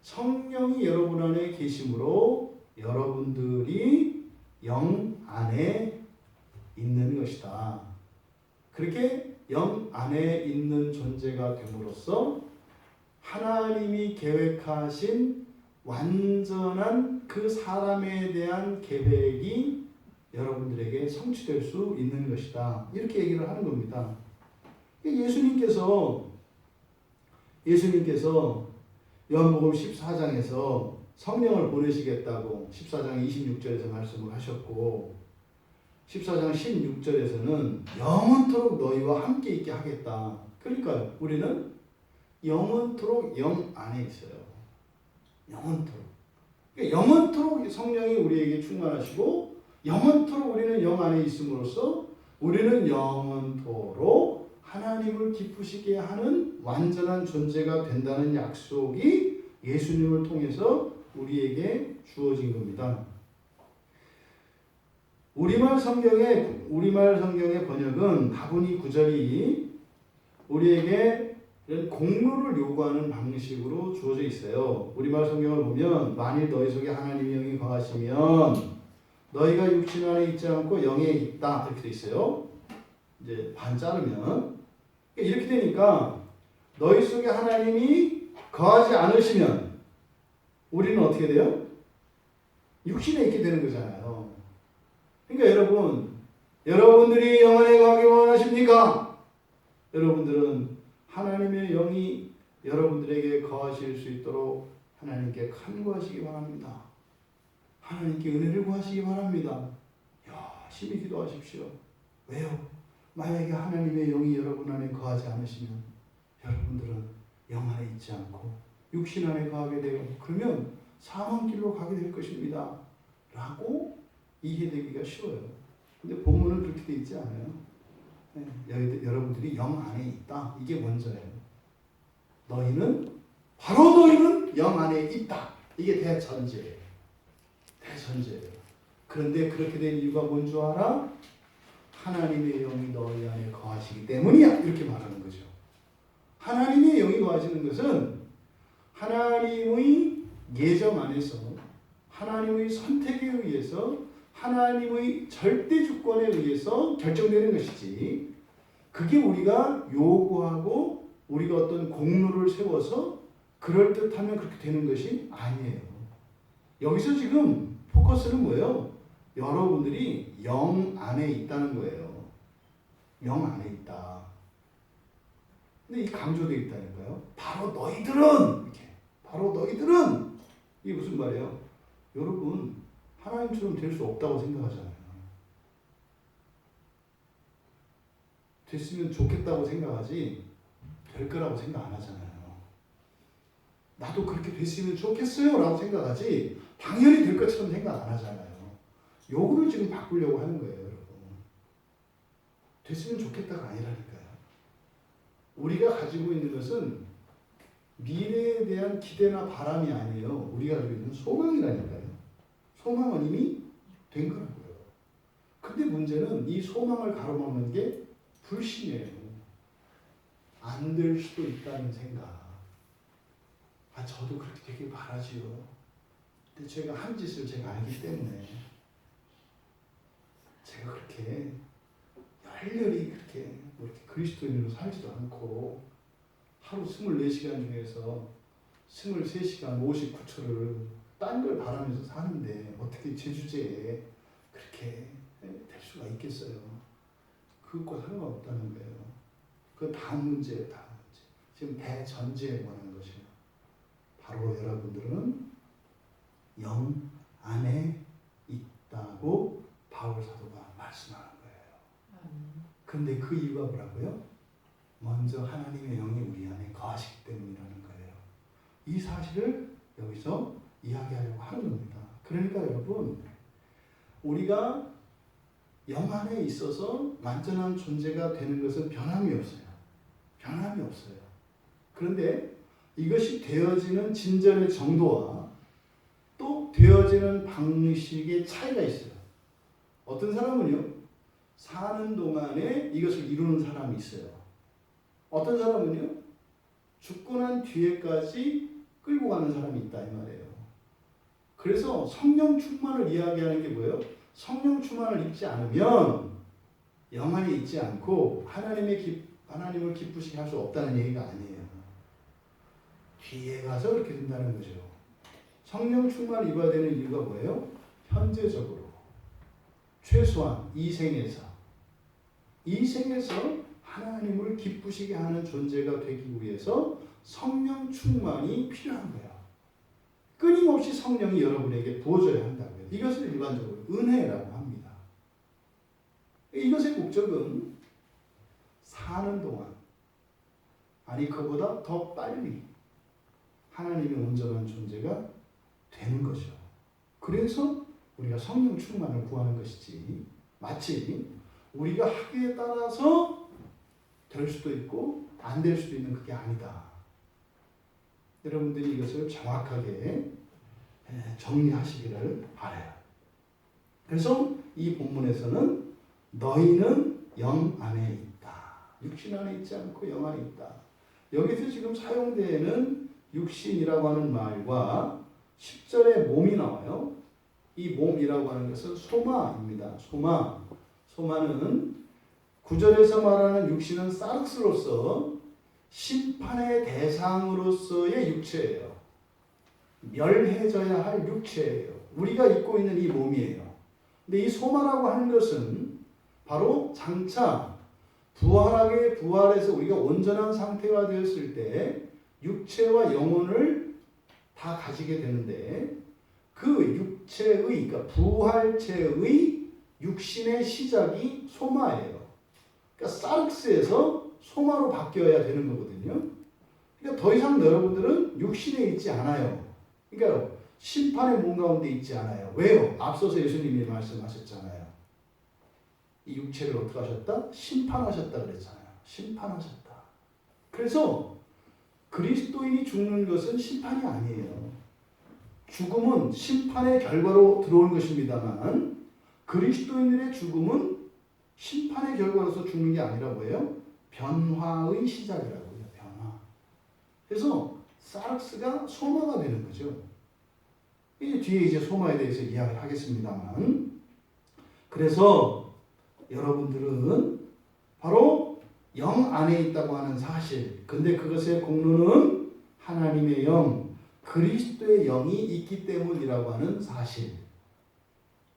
성령이 여러분 안에 계심으로 여러분들이 영 안에 있는 것이다. 그렇게 영 안에 있는 존재가 됨으로써 하나님이 계획하신 완전한 그 사람에 대한 계획이 여러분들에게 성취될 수 있는 것이다. 이렇게 얘기를 하는 겁니다. 예수님께서 요한복음 14장에서 성령을 보내시겠다고 14장 26절에서 말씀을 하셨고 14장 16절에서는 영원토록 너희와 함께 있게 하겠다. 그러니까 우리는 영원토록 영 안에 있어요. 영원토록. 그러니까 영원토록 성령이 우리에게 충만하시고 영원토록 우리는 영 안에 있음으로써 우리는 영원토록 하나님을 기쁘시게 하는 완전한 존재가 된다는 약속이 예수님을 통해서 우리에게 주어진 겁니다. 우리말 성경의 번역은 다분히 구절이 우리에게 공로를 요구하는 방식으로 주어져 있어요. 우리말 성경을 보면 만일 너희 속에 하나님의 영이 거하시면 너희가 육신 안에 있지 않고 영에 있다 이렇게 돼 있어요. 이제 반 자르면 이렇게 되니까 너희 속에 하나님이 거하지 않으시면 우리는 어떻게 돼요? 육신에 있게 되는 거잖아요. 그러니까 여러분들이 영 안에 거하기 원하십니까? 여러분들은 하나님의 영이 여러분들에게 거하실 수 있도록 하나님께 간구하시기 바랍니다. 하나님께 은혜를 구하시기 바랍니다. 열심히 기도하십시오. 왜요? 만약에 하나님의 영이 여러분 안에 거하지 않으시면 여러분들은 영 안에 있지 않고 육신 안에 거하게 되고 그러면 사망길로 가게 될 것입니다. 라고 이해되기가 쉬워요. 근데 본문은 그렇게 돼 있지 않아요. 여러분들이 영 안에 있다. 이게 먼저예요. 너희는 영 안에 있다. 이게 대전제예요. 그런데 그렇게 된 이유가 뭔 줄 알아? 하나님의 영이 너희 안에 거하시기 때문이야. 이렇게 말하는 거죠. 하나님의 영이 거하시는 것은 하나님의 예정 안에서 하나님의 선택에 의해서 하나님의 절대 주권에 의해서 결정되는 것이지 그게 우리가 요구하고 우리가 어떤 공로를 세워서 그럴듯하면 그렇게 되는 것이 아니에요. 여기서 지금 포커스는 뭐예요? 여러분들이 영 안에 있다는 거예요. 영 안에 있다. 근데 이 강조되어 있다니까요. 바로 너희들은 이게 무슨 말이에요? 여러분 하나님처럼 될 수 없다고 생각하잖아요. 됐으면 좋겠다고 생각하지 될 거라고 생각 안 하잖아요. 나도 그렇게 됐으면 좋겠어요 라고 생각하지 당연히 될 것처럼 생각 안 하잖아요. 요거를 지금 바꾸려고 하는 거예요. 여러분. 됐으면 좋겠다가 아니라니까요. 우리가 가지고 있는 것은 미래에 대한 기대나 바람이 아니에요. 우리가 가지고 있는 소망이라니까요. 소망은 이미 된 거라고요. 근데 문제는 이 소망을 가로막는 게 불신이에요. 안 될 수도 있다는 생각. 저도 그렇게 되길 바라지요. 근데 제가 한 짓을 제가 알기 때문에 제가 그렇게 열렬히 그렇게 그리스도인으로 살지도 않고 하루 24시간 중에서 23시간 59초를 딴 걸 바라면서 사는데 어떻게 제 주제에 그렇게 될 수가 있겠어요. 그것과 상관없다는 거예요. 그 다음 문제예요. 다음 문제. 지금 대전제에 관한 것이에요. 바로 여러분들은 영 안에 있다고 바울 사도가 말씀합니다. 근데 그 이유가 뭐라고요? 먼저 하나님의 영이 우리 안에 거하시기 때문이라는 거예요. 이 사실을 여기서 이야기하려고 하는 겁니다. 그러니까 여러분, 우리가 영 안에 있어서 완전한 존재가 되는 것은 변함이 없어요. 변함이 없어요. 그런데 이것이 되어지는 진전의 정도와 또 되어지는 방식의 차이가 있어요. 어떤 사람은요, 사는 동안에 이것을 이루는 사람이 있어요. 어떤 사람은요, 죽고 난 뒤에까지 끌고 가는 사람이 있다 이 말이에요. 그래서 성령 충만을 이야기하는 게 뭐예요? 성령 충만을 입지 않으면 영 안에 있지 않고 하나님을 기쁘시게 할 수 없다는 얘기가 아니에요. 뒤에 가서 그렇게 된다는 거죠. 성령 충만을 입어야 되는 이유가 뭐예요? 현재적으로 최소한 이 생에서 하나님을 기쁘시게 하는 존재가 되기 위해서 성령 충만이 필요한 거예요. 끊임없이 성령이 여러분에게 부어져야 한다고요. 이것을 일반적으로 은혜라고 합니다. 이것의 목적은 사는 동안, 아니 그보다 더 빨리 하나님의 온전한 존재가 되는 거죠. 그래서 우리가 성령 충만을 구하는 것이지, 마치 우리가 하기에 따라서 될 수도 있고 안 될 수도 있는 그게 아니다. 여러분들이 이것을 정확하게 정리하시기를 바라요. 그래서 이 본문에서는 너희는 영 안에 있다. 육신 안에 있지 않고 영 안에 있다. 여기서 지금 사용되는 육신이라고 하는 말과 10절에 몸이 나와요. 이 몸이라고 하는 것은 소마입니다. 소마는 9절에서 말하는 육신은 사르스로서 심판의 대상으로서의 육체예요. 멸해져야 할 육체예요. 우리가 입고 있는 이 몸이에요. 근데 이 소마라고 하는 것은 바로 장차 부활해서 우리가 온전한 상태가 되었을 때 육체와 영혼을 다 가지게 되는데, 그 육체의, 그러니까 부활체의 육신의 시작이 소마예요. 그러니까 사르스에서 소마로 바뀌어야 되는 거거든요. 그러니까 더 이상 여러분들은 육신에 있지 않아요. 그러니까 심판의 몸 가운데 있지 않아요. 왜요? 앞서서 예수님이 말씀하셨잖아요. 이 육체를 어떻게 하셨다? 심판하셨다 그랬잖아요. 심판하셨다. 그래서 그리스도인이 죽는 것은 심판이 아니에요. 죽음은 심판의 결과로 들어온 것입니다만, 그리스도인들의 죽음은 심판의 결과로서 죽는 게 아니라 뭐예요? 변화의 시작이라고요. 변화. 그래서 사르스가 소마가 되는 거죠. 이제 뒤에 소마에 대해서 이야기를 하겠습니다만, 그래서 여러분들은 바로 영 안에 있다고 하는 사실, 근데 그것의 공로는 하나님의 영, 그리스도의 영이 있기 때문이라고 하는 사실.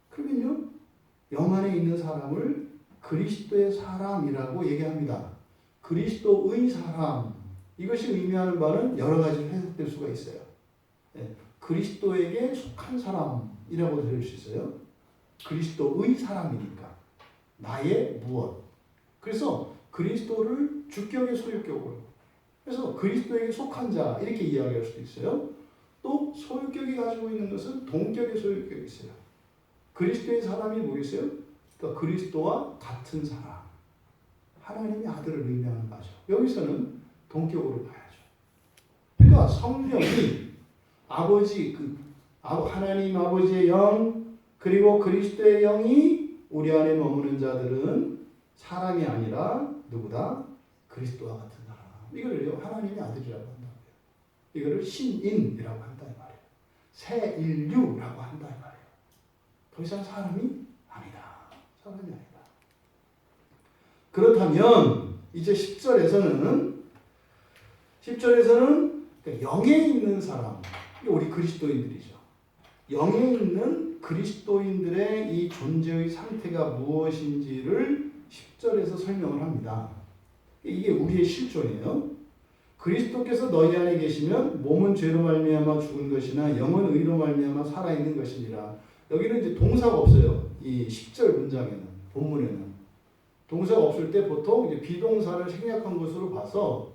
그러면요, 영 안에 있는 사람을 그리스도의 사람이라고 얘기합니다. 그리스도의 사람, 이것이 의미하는 바는 여러 가지로 해석될 수가 있어요. 그리스도에게 속한 사람이라고 들을 수 있어요. 그리스도의 사람이니까 나의 무엇. 그래서 그리스도를 주격의 소유격으로, 그래서 그리스도에게 속한 자 이렇게 이야기할 수도 있어요. 또 소유격이 가지고 있는 것은 동격의 소유격이 있어요. 그리스도의 사람이 뭐겠어요? 그러니까 그리스도와 같은 사람, 하나님의 아들을 의미하는 바죠. 여기서는 동격으로 봐야죠. 그러니까 성령이 하나님 아버지의 영, 그리고 그리스도의 영이 우리 안에 머무는 자들은 사람이 아니라 누구다? 그리스도와 같은 사람. 이거를 하나님의 아들이라고 한다고요. 이거를 신인이라고 한다 이 말이에요. 새 인류라고 한다 이 말이에요. 더 이상 사람이 아니다. 사람이 아니다. 그렇다면 이제 10절에서는 영에 있는 사람, 우리 그리스도인들이죠. 영에 있는 그리스도인들의 이 존재의 상태가 무엇인지를 10절에서 설명을 합니다. 이게 우리의 실존이에요. 그리스도께서 너희 안에 계시면 몸은 죄로 말미암아 죽은 것이나 영은 의로 말미암아 살아있는 것이니라. 여기는 이제 동사가 없어요. 이 10절 문장에는, 본문에는. 동사가 없을 때 보통 이제 비동사를 생략한 것으로 봐서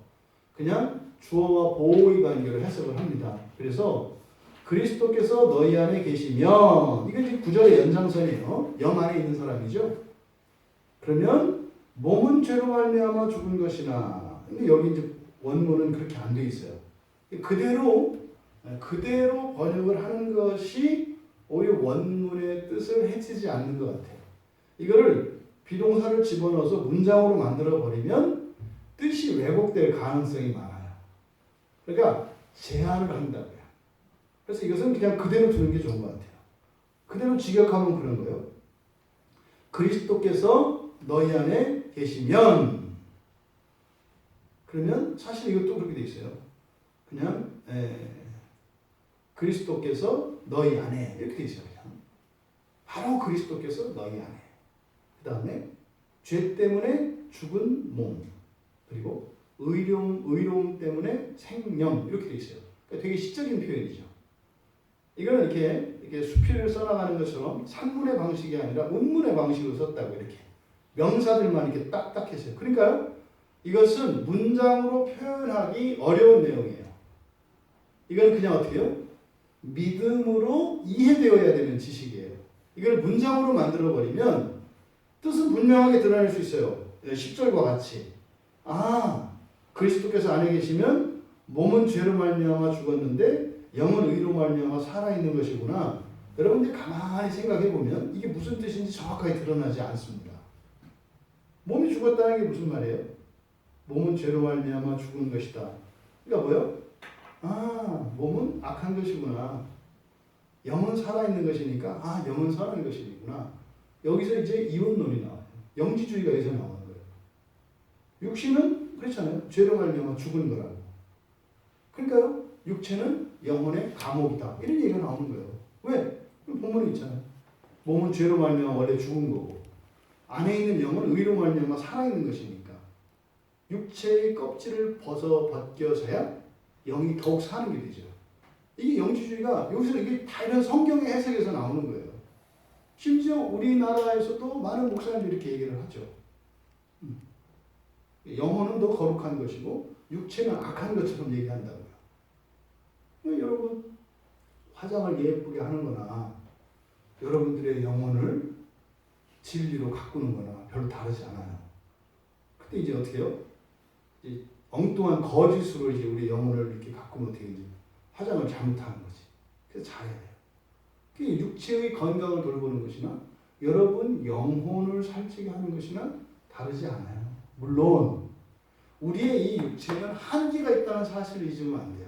그냥 주어와 보호의 관계를 해석을 합니다. 그래서 그리스도께서 너희 안에 계시면, 이게 지금 구절의 연장선이에요. 영 안에 있는 사람이죠. 그러면 몸은 죄로 말미암아 죽은 것이나, 근데 여기 이제 원문은 그렇게 안 돼 있어요. 그대로 번역을 하는 것이 오히려 원문의 뜻을 해치지 않는 것 같아요. 이거를 비동사를 집어넣어서 문장으로 만들어 버리면 뜻이 왜곡될 가능성이 많아요. 그러니까 제한을 한다고요. 그래서 이것은 그냥 그대로 두는 게 좋은 것 같아요. 그대로 직역하면 그런 거예요. 그리스도께서 너희 안에 계시면, 그러면 사실 이것도 그렇게 돼 있어요. 그냥 그리스도께서 너희 안에 이렇게 돼 있어요. 그냥 바로 그리스도께서 너희 안에. 그 다음에 죄 때문에 죽은 몸, 그리고 의로움 때문에 생명, 이렇게 돼 있어요. 그러니까 되게 시적인 표현이죠. 이거는 이렇게 수필을 써나가는 것처럼 산문의 방식이 아니라 운문의 방식으로 썼다고, 이렇게 명사들만 이렇게 딱딱했어요. 그러니까요, 이것은 문장으로 표현하기 어려운 내용이에요. 이건 그냥 어떻게 해요? 믿음으로 이해되어야 되는 지식이에요. 이걸 문장으로 만들어버리면 뜻은 분명하게 드러낼 수 있어요. 10절과 같이. 그리스도께서 안에 계시면 몸은 죄로 말미암아 죽었는데 영은 의로 말미암아 살아있는 것이구나. 여러분들 가만히 생각해보면 이게 무슨 뜻인지 정확하게 드러나지 않습니다. 몸이 죽었다는 게 무슨 말이에요? 몸은 죄로 말미암아 죽은 것이다. 그러니까 뭐요? 몸은 악한 것이구나. 영은 살아있는 것이니까 영은 살아있는 것이구나. 여기서 이제 이원론이 나와요. 영지주의가 여기서 나오는 거예요. 육신은 그렇잖아요. 죄로 말미암아 죽은 거라고. 그러니까요, 육체는 영혼의 감옥이다. 이런 얘기가 나오는 거예요. 왜? 본문에 있잖아요. 몸은 죄로 말미암아 원래 죽은 거고, 안에 있는 영은 의로 말미암아 살아있는 것이니까 육체의 껍질을 벗겨져야 영이 더욱 사는 게 되죠. 이게 영지주의가 여기서 이게 다 이런 성경의 해석에서 나오는 거예요. 심지어 우리나라에서도 많은 목사님들이 이렇게 얘기를 하죠. 영혼은 더 거룩한 것이고 육체는 악한 것처럼 얘기한다고요. 여러분, 화장을 예쁘게 하는 거나 여러분들의 영혼을 진리로 가꾸는 거나 별로 다르지 않아요. 그때 이제 어떻게 해요? 이제 엉뚱한 거짓으로 이제 우리 영혼을 이렇게 가꾸면 어떻게 이제 화장을 잘못하는 거지. 그래서 잘해야 돼요. 그게 육체의 건강을 돌보는 것이나 여러분 영혼을 살찌게 하는 것이나 다르지 않아요. 물론 우리의 이 육체는 한계가 있다는 사실을 잊으면 안 돼요.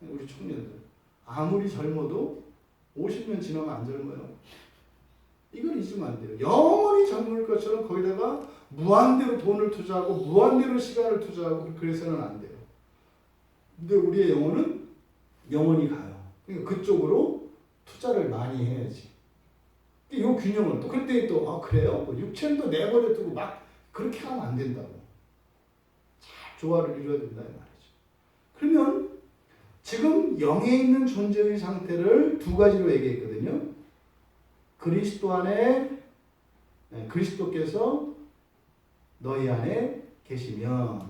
우리 청년들 아무리 젊어도 50년 지나면 안 젊어요. 이걸 잊으면 안 돼요. 영원히 젊을 것처럼 거기다가 무한대로 돈을 투자하고 무한대로 시간을 투자하고 그래서는 안 돼요. 근데 우리의 영혼은 영원히 가요. 그러니까 그쪽으로 투자를 많이 해야지. 이 균형을 또 그때 또 그래요? 육체는 또 내버려 두고 막 그렇게 하면 안 된다고. 잘 조화를 이루어야 된다 이 말이죠. 그러면 지금 영에 있는 존재의 상태를 두 가지로 얘기했거든요. 그리스도 안에, 그리스도께서 너희 안에 계시면,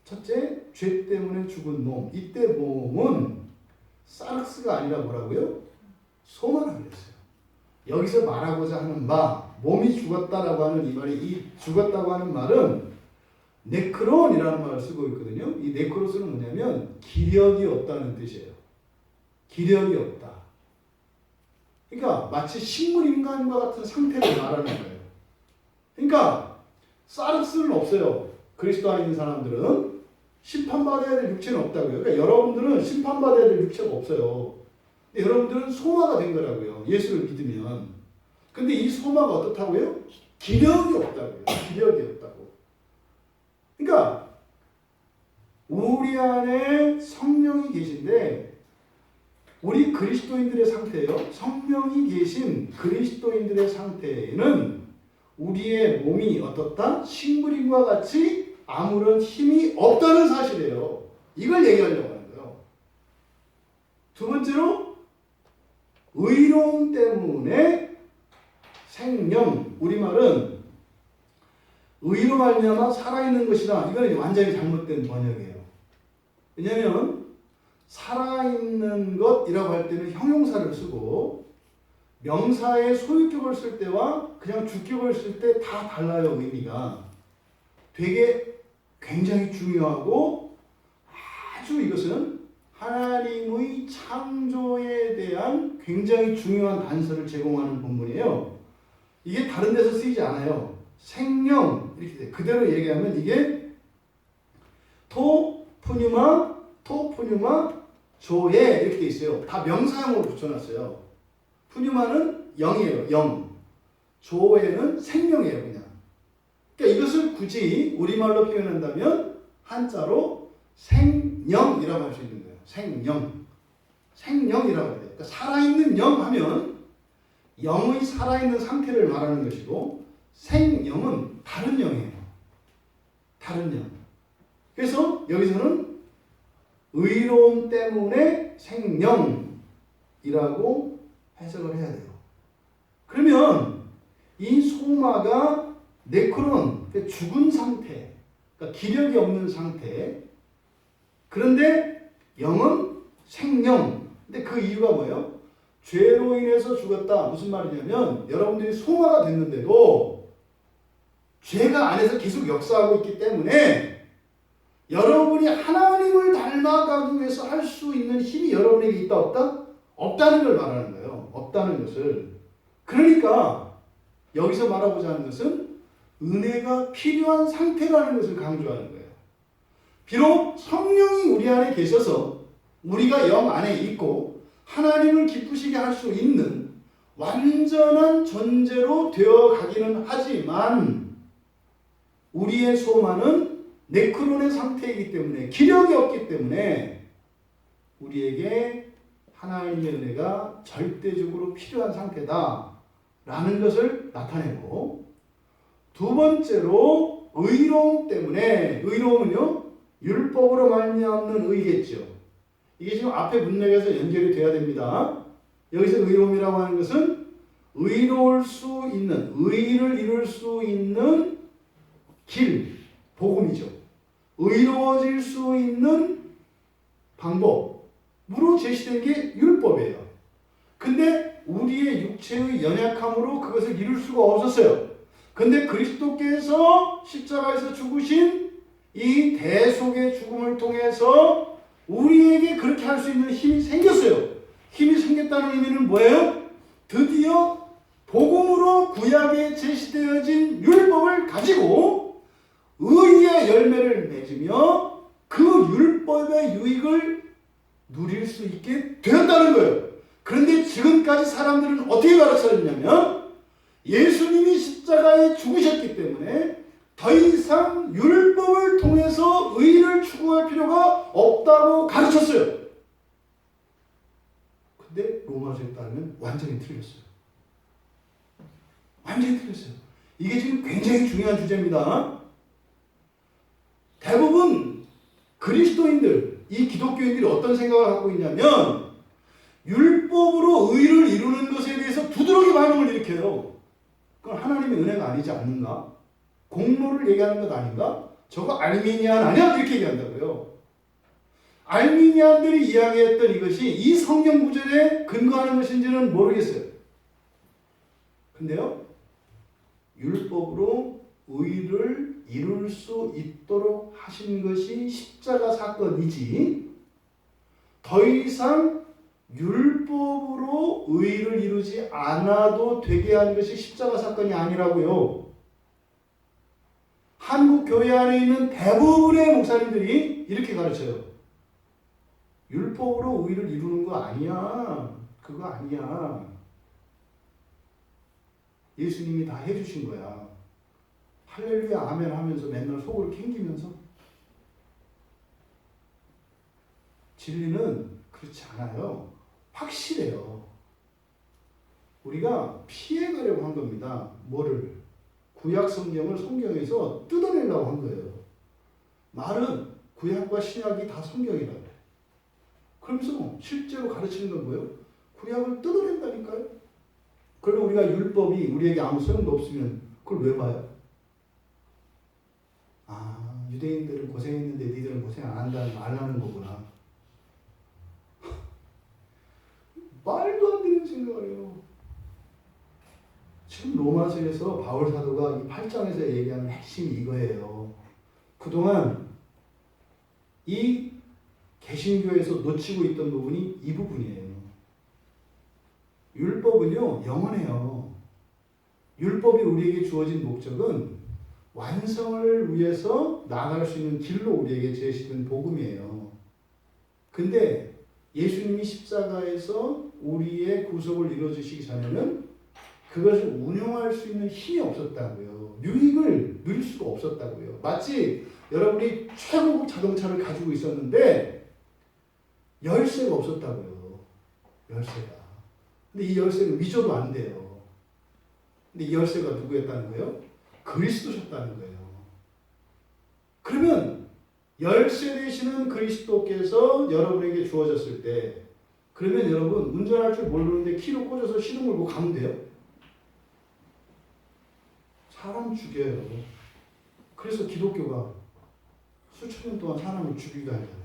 첫째, 죄 때문에 죽은 몸. 이때 몸은 사르스가 아니라 뭐라고요? 소마라 그랬어요. 여기서 말하고자 하는 바, 몸이 죽었다라고 하는 이 말이, 이 죽었다고 하는 말은 네크론이라는 말을 쓰고 있거든요. 이 네크로스는 뭐냐면 기력이 없다는 뜻이에요. 기력이 없다. 그러니까 마치 식물 인간과 같은 상태를 말하는 거예요. 그러니까 사르스는 없어요. 그리스도 안에 있는 사람들은 심판받아야 될 육체는 없다고요. 그러니까 여러분들은 심판받아야 될 육체가 없어요. 근데 여러분들은 소마가 된 거라고요. 예수를 믿으면. 근데 이 소마가 어떻다고요? 기력이 없다고요. 기력이 없다고. 그러니까 우리 안에 성령이 계신데 우리 그리스도인들의 상태예요. 성령이 계신 그리스도인들의 상태에는 우리의 몸이 어떻다? 식물인과 같이 아무런 힘이 없다는 사실이에요. 이걸 얘기하려고 하는 거예요. 두 번째로 의로움 때문에 생명, 우리말은 의로 말미암아 살아있는 것이다. 이거는 완전히 잘못된 번역이에요. 왜냐하면 살아있는 것이라고 할 때는 형용사를 쓰고 명사의 소유격을 쓸 때와 그냥 주격을 쓸 때 다 달라요. 의미가. 되게 굉장히 중요하고 아주 이것은 하나님의 창조에 대한 굉장히 중요한 단서를 제공하는 본문이에요. 이게 다른 데서 쓰이지 않아요. 생명 이렇게 돼. 그대로 얘기하면 이게 토푸뉴마 조에 이렇게 돼 있어요. 다 명사형으로 붙여놨어요. 푸뉴마는 영이에요. 영. 조에는 생명이에요. 그냥. 그러니까 이것을 굳이 우리말로 표현한다면 한자로 생영이라고 할 수 있는 거예요. 생영. 생영이라고 해야 돼요. 그러니까 살아있는 영 하면 영의 살아있는 상태를 말하는 것이고 생영은 다른 영이에요. 다른 영. 그래서 여기서는 의로움 때문에 생명이라고 해석을 해야 돼요. 그러면 이 소마가 네크론, 죽은 상태, 그러니까 기력이 없는 상태. 그런데 영은 생명. 근데 그 이유가 뭐예요? 죄로 인해서 죽었다. 무슨 말이냐면 여러분들이 소마가 됐는데도 죄가 안에서 계속 역사하고 있기 때문에 여러분이 하나님을 닮아가기 위해서 할 수 있는 힘이 여러분에게 있다 없다? 없다는 걸 말하는 거예요. 없다는 것을. 그러니까 여기서 말하고자 하는 것은 은혜가 필요한 상태라는 것을 강조하는 거예요. 비록 성령이 우리 안에 계셔서 우리가 영 안에 있고 하나님을 기쁘시게 할 수 있는 완전한 존재로 되어 가기는 하지만 우리의 소망은 네크론의 상태이기 때문에 기력이 없기 때문에 우리에게 하나님의 은혜가 절대적으로 필요한 상태다라는 것을 나타내고 두 번째로 의로움 때문에 의로움은요 율법으로 말미암는 의겠죠. 이게 지금 앞에 문맥에서 연결이 돼야 됩니다. 여기서 의로움이라고 하는 것은 의로울 수 있는 의를 이룰 수 있는 길, 복음이죠. 의로워질 수 있는 방법으로 제시된 게 율법이에요. 근데 우리의 육체의 연약함으로 그것을 이룰 수가 없었어요. 근데 그리스도께서 십자가에서 죽으신 이 대속의 죽음을 통해서 우리에게 그렇게 할 수 있는 힘이 생겼어요. 힘이 생겼다는 의미는 뭐예요? 드디어 복음으로 구약에 제시되어진 율법을 가지고 의의 열매를 맺으며 그 율법의 유익을 누릴 수 있게 되었다는 거예요. 그런데 지금까지 사람들은 어떻게 가르쳐졌냐면 예수님이 십자가에 죽으셨기 때문에 더 이상 율법을 통해서 의를 추구할 필요가 없다고 가르쳤어요. 근데 로마서에 따르면 완전히 틀렸어요. 완전히 틀렸어요. 이게 지금 굉장히 중요한 주제입니다. 대부분 그리스도인들, 이 기독교인들이 어떤 생각을 갖고 있냐면 율법으로 의를 이루는 것에 대해서 두드러기 반응을 일으켜요. 그건 하나님의 은혜가 아니지 않는가? 공로를 얘기하는 것 아닌가? 저거 알미니안 아니야? 이렇게 얘기한다고요. 알미니안들이 이야기했던 이것이 이 성경 구절에 근거하는 것인지는 모르겠어요. 근데요, 율법으로 의를 이룰 수 있도록 하신 것이 십자가 사건이지, 더 이상 율법으로 의를 이루지 않아도 되게 한 것이 십자가 사건이 아니라고요. 한국 교회 안에 있는 대부분의 목사님들이 이렇게 가르쳐요. 율법으로 의를 이루는 거 아니야. 그거 아니야. 예수님이 다 해주신 거야. 할렐루야 아멘 하면서 맨날 속으로 캥기면서. 진리는 그렇지 않아요. 확실해요. 우리가 피해가려고 한 겁니다. 뭐를? 구약 성경을 성경에서 뜯어내려고 한 거예요. 말은 구약과 신약이 다 성경이라고 그래. 그러면서 실제로 가르치는 건 뭐예요? 구약을 뜯어낸다니까요. 그러면 우리가 율법이 우리에게 아무 소용도 없으면 그걸 왜 봐요? 유대인들은 고생했는데 니들은 고생 안 하는 거구나. 말도 안 되는 생각을 해요. 지금 로마서에서 바울 사도가 이 8장에서 얘기하는 핵심이 이거예요. 그동안 이 개신교에서 놓치고 있던 부분이 이 부분이에요. 율법은요, 영원해요. 율법이 우리에게 주어진 목적은 완성을 위해서 나아갈 수 있는 길로 우리에게 제시된 복음이에요. 근데 예수님이 십자가에서 우리의 구속을 이루어주시기 전에는 그것을 운용할 수 있는 힘이 없었다고요. 유익을 누릴 수가 없었다고요. 마치 여러분이 최고급 자동차를 가지고 있었는데 열쇠가 없었다고요. 열쇠가. 근데 이 열쇠는 위조도 안 돼요. 근데 이 열쇠가 누구였다는 거예요? 그리스도셨다는 거예요. 그러면 열쇠 되시는 그리스도께서 여러분에게 주어졌을 때, 그러면 여러분 운전할 줄 모르는데 키로 꽂아서 시동 걸고 가면 돼요? 사람 죽여요. 그래서 기독교가 수천 년 동안 사람을 죽이게 하잖아요.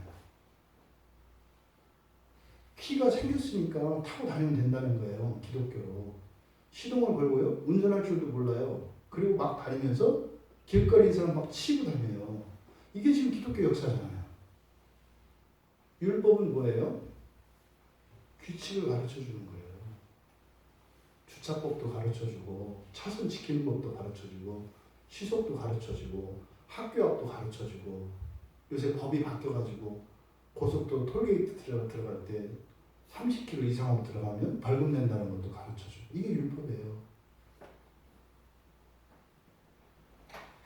키가 생겼으니까 타고 다니면 된다는 거예요. 기독교로. 시동을 걸고요. 운전할 줄도 몰라요. 그리고 막 다니면서 길거리 사람 막 치고 다녀요. 이게 지금 기독교 역사잖아요. 율법은 뭐예요? 규칙을 가르쳐주는 거예요. 주차법도 가르쳐주고, 차선 지키는 법도 가르쳐주고, 시속도 가르쳐주고, 학교 앞도 가르쳐주고, 요새 법이 바뀌어가지고 고속도로 톨게이트 들어갈 때 30km 이상으로 들어가면 벌금 낸다는 것도 가르쳐주고, 이게 율법이에요.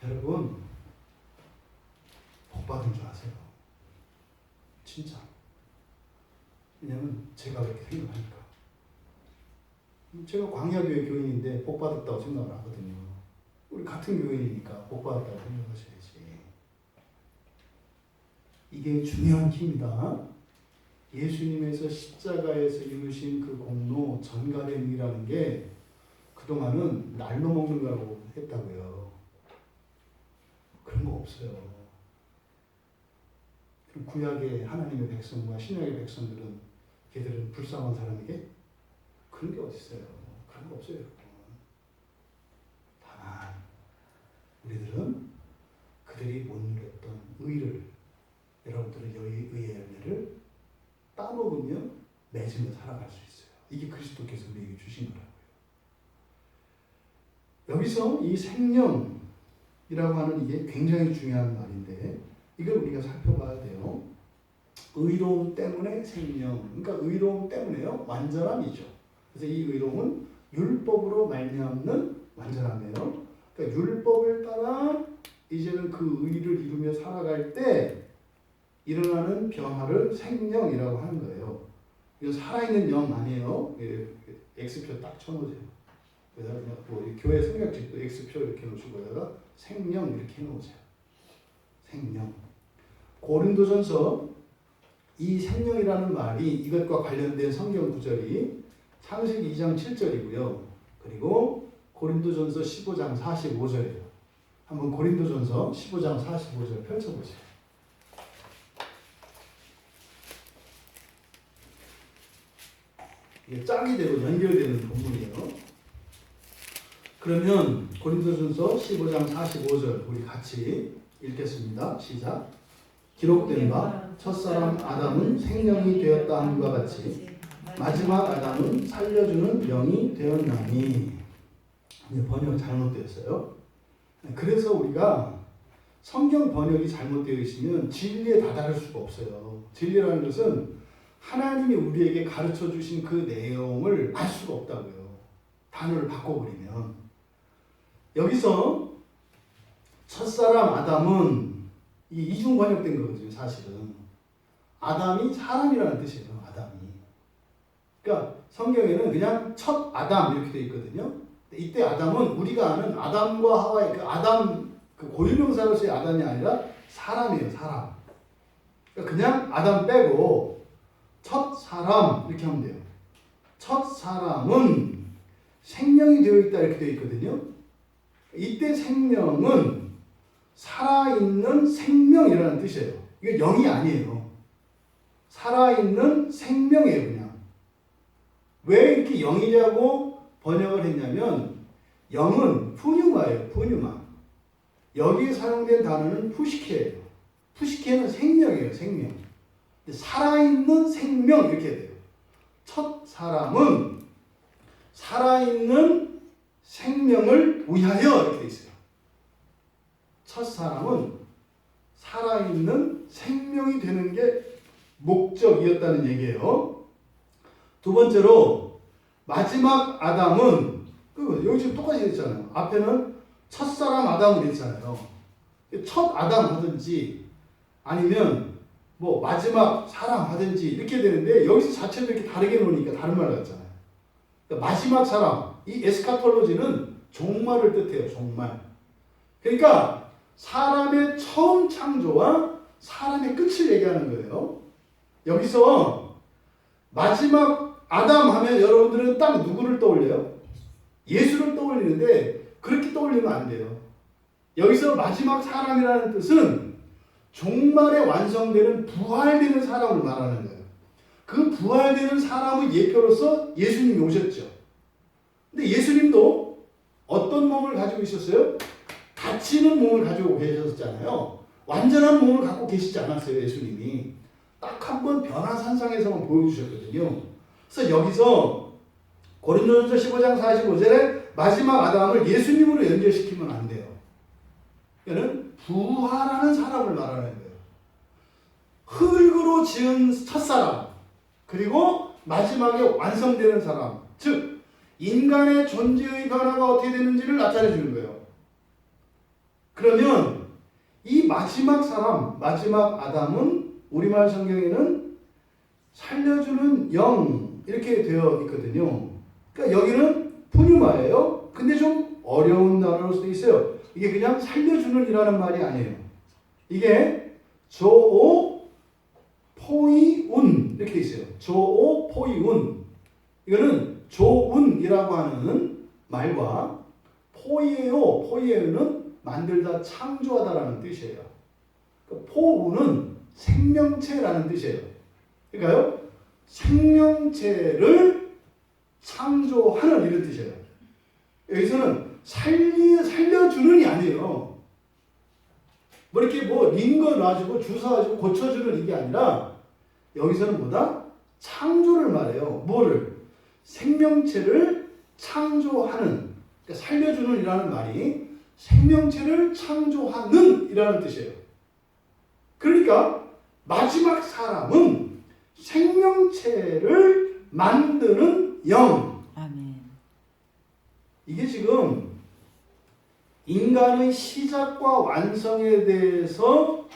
여러분, 복 받은 줄 아세요? 진짜. 왜냐면 제가 그렇게 생각하니까. 제가 광야교회 교인인데 복 받았다고 생각을 하거든요. 우리 같은 교인이니까 복 받았다고 생각하셔야지. 이게 중요한 힘이다. 예수님에서 십자가에서 이루신 그 공로, 전갈의 의라는 게 그동안은 날로 먹는 거라고 했다고요. 그런 거 없어요. 구약의 하나님의 백성과 신약의 백성들은 걔들은 불쌍한 사람에게 그런 게 어디 있어요? 그런 거 없어요. 다만 우리들은 그들이 못 누렸던 의를, 여러분들은 의의 열매를 따먹으며 맺으며 살아갈 수 있어요. 이게 그리스도께서 우리에게 주신 거라고요. 여기서 이 생명이라고 하는 이게 굉장히 중요한 말인데, 이걸 우리가 살펴봐야 돼요. 의로움 때문에 생명. 그러니까 의로움 때문에요. 완전함이죠. 그래서 이 의로움은 율법으로 말미암는 완전함이에요. 그러니까 율법을 따라 이제는 그 의를 이루며 살아갈 때 일어나는 변화를 생명이라고 하는 거예요. 이거 살아있는 영 아니에요. X표 딱 쳐놓으세요. 그래서 그냥 뭐 교회 성경책도 X표 이렇게 놓으시고 여기다가 생명 이렇게 해놓으세요. 생명. 고린도전서 이 생명이라는 말이 이것과 관련된 성경 구절이 창세기 2장 7절이고요. 그리고 고린도전서 15장 45절이에요. 한번 고린도전서 15장 45절 펼쳐보세요. 이게 짝이 되고 연결되는 본문이에요. 그러면 고린도전서 15장 45절 우리 같이 읽겠습니다. 시작. 기록된 바 첫사람 아담은 생명이 되었다 함과 같이 마지막 아담은 살려주는 영이 되었나니. 번역 잘못되었어요. 그래서 우리가 성경 번역이 잘못되어 있으면 진리에 다다를 수가 없어요. 진리라는 것은 하나님이 우리에게 가르쳐 주신 그 내용을 알 수가 없다고요. 단어를 바꿔버리면. 여기서 첫사람 아담은 이 이중 번역된 거거든요. 사실은 아담이 사람이라는 뜻이에요. 아담이. 그러니까 성경에는 그냥 첫 아담 이렇게 되어 있거든요. 이때 아담은 우리가 아는 아담과 하와의 그 아담, 그 고유명사로서의 아담이 아니라 사람이에요. 사람. 그러니까 그냥 아담 빼고 첫 사람 이렇게 하면 돼요. 첫 사람은 생명이 되어 있다 이렇게 되어 있거든요. 이때 생명은 살아있는 생명이라는 뜻이에요. 이게 영이 아니에요. 살아있는 생명이에요, 그냥. 왜 이렇게 영이라고 번역을 했냐면 영은 푸뉴마예요, 푸뉴마. 여기에 사용된 단어는 푸시케예요. 푸시케는 생명이에요, 생명. 살아있는 생명 이렇게 돼요. 첫 사람은 살아있는 생명을 위하여 이렇게 돼 있어요. 첫 사람은 살아있는 생명이 되는 게 목적이었다는 얘기예요. 두 번째로 마지막 아담은 여기 지금 똑같이 있잖아요. 앞에는 첫사람 아담을 했잖아요. 첫 아담 하든지 아니면 뭐 마지막 사람 하든지 이렇게 되는데 여기서 자체도 이렇게 다르게 놓으니까 다른 말 같잖아요. 그러니까 마지막 사람, 이 에스카톨로지는 종말을 뜻해요. 종말. 그러니까 사람의 처음 창조와 사람의 끝을 얘기하는 거예요. 여기서 마지막 아담 하면 여러분들은 딱 누구를 떠올려요? 예수를 떠올리는데 그렇게 떠올리면 안 돼요. 여기서 마지막 사람이라는 뜻은 종말에 완성되는 부활되는 사람을 말하는 거예요. 그 부활되는 사람의 예표로서 예수님이 오셨죠. 근데 예수님도 어떤 몸을 가지고 있었어요? 갇히는 몸을 가지고 계셨잖아요. 완전한 몸을 갖고 계시지 않았어요, 예수님이. 딱 한 번 변화산상에서만 보여주셨거든요. 그래서 여기서 고린도전서 15장 45절에 마지막 아담을 예수님으로 연결시키면 안 돼요. 이거는 부활하는 사람을 말하는 거예요. 흙으로 지은 첫사람, 그리고 마지막에 완성되는 사람, 즉 인간의 존재의 변화가 어떻게 되는지를 나타내 주는 거예요. 그러면 이 마지막 사람, 마지막 아담은 우리말 성경에는 살려주는 영 이렇게 되어 있거든요. 그러니까 여기는 푸뉴마예요. 근데 좀 어려운 단어일 수도 있어요. 이게 그냥 살려주는 이라는 말이 아니에요. 이게 조오 포이운 이렇게 돼 있어요. 조오 포이운. 이거는 조운이라고 하는 말과 포이에요는 만들다 창조하다라는 뜻이에요. 포운은 생명체라는 뜻이에요. 그러니까요, 생명체를 창조하는 이런 뜻이에요. 여기서는 살려주는이 아니에요. 뭐 이렇게 링거 놔주고 주사가지고 고쳐주는 이게 아니라 여기서는 뭐다? 창조를 말해요. 뭐를? 생명체를 창조하는, 그러니까 살려주는 이라는 말이 생명체를 창조하는 이라는 뜻이에요. 그러니까 마지막 사람은 생명체를 만드는 영. 아멘. 이게 지금 인간의 시작과 완성에 대해서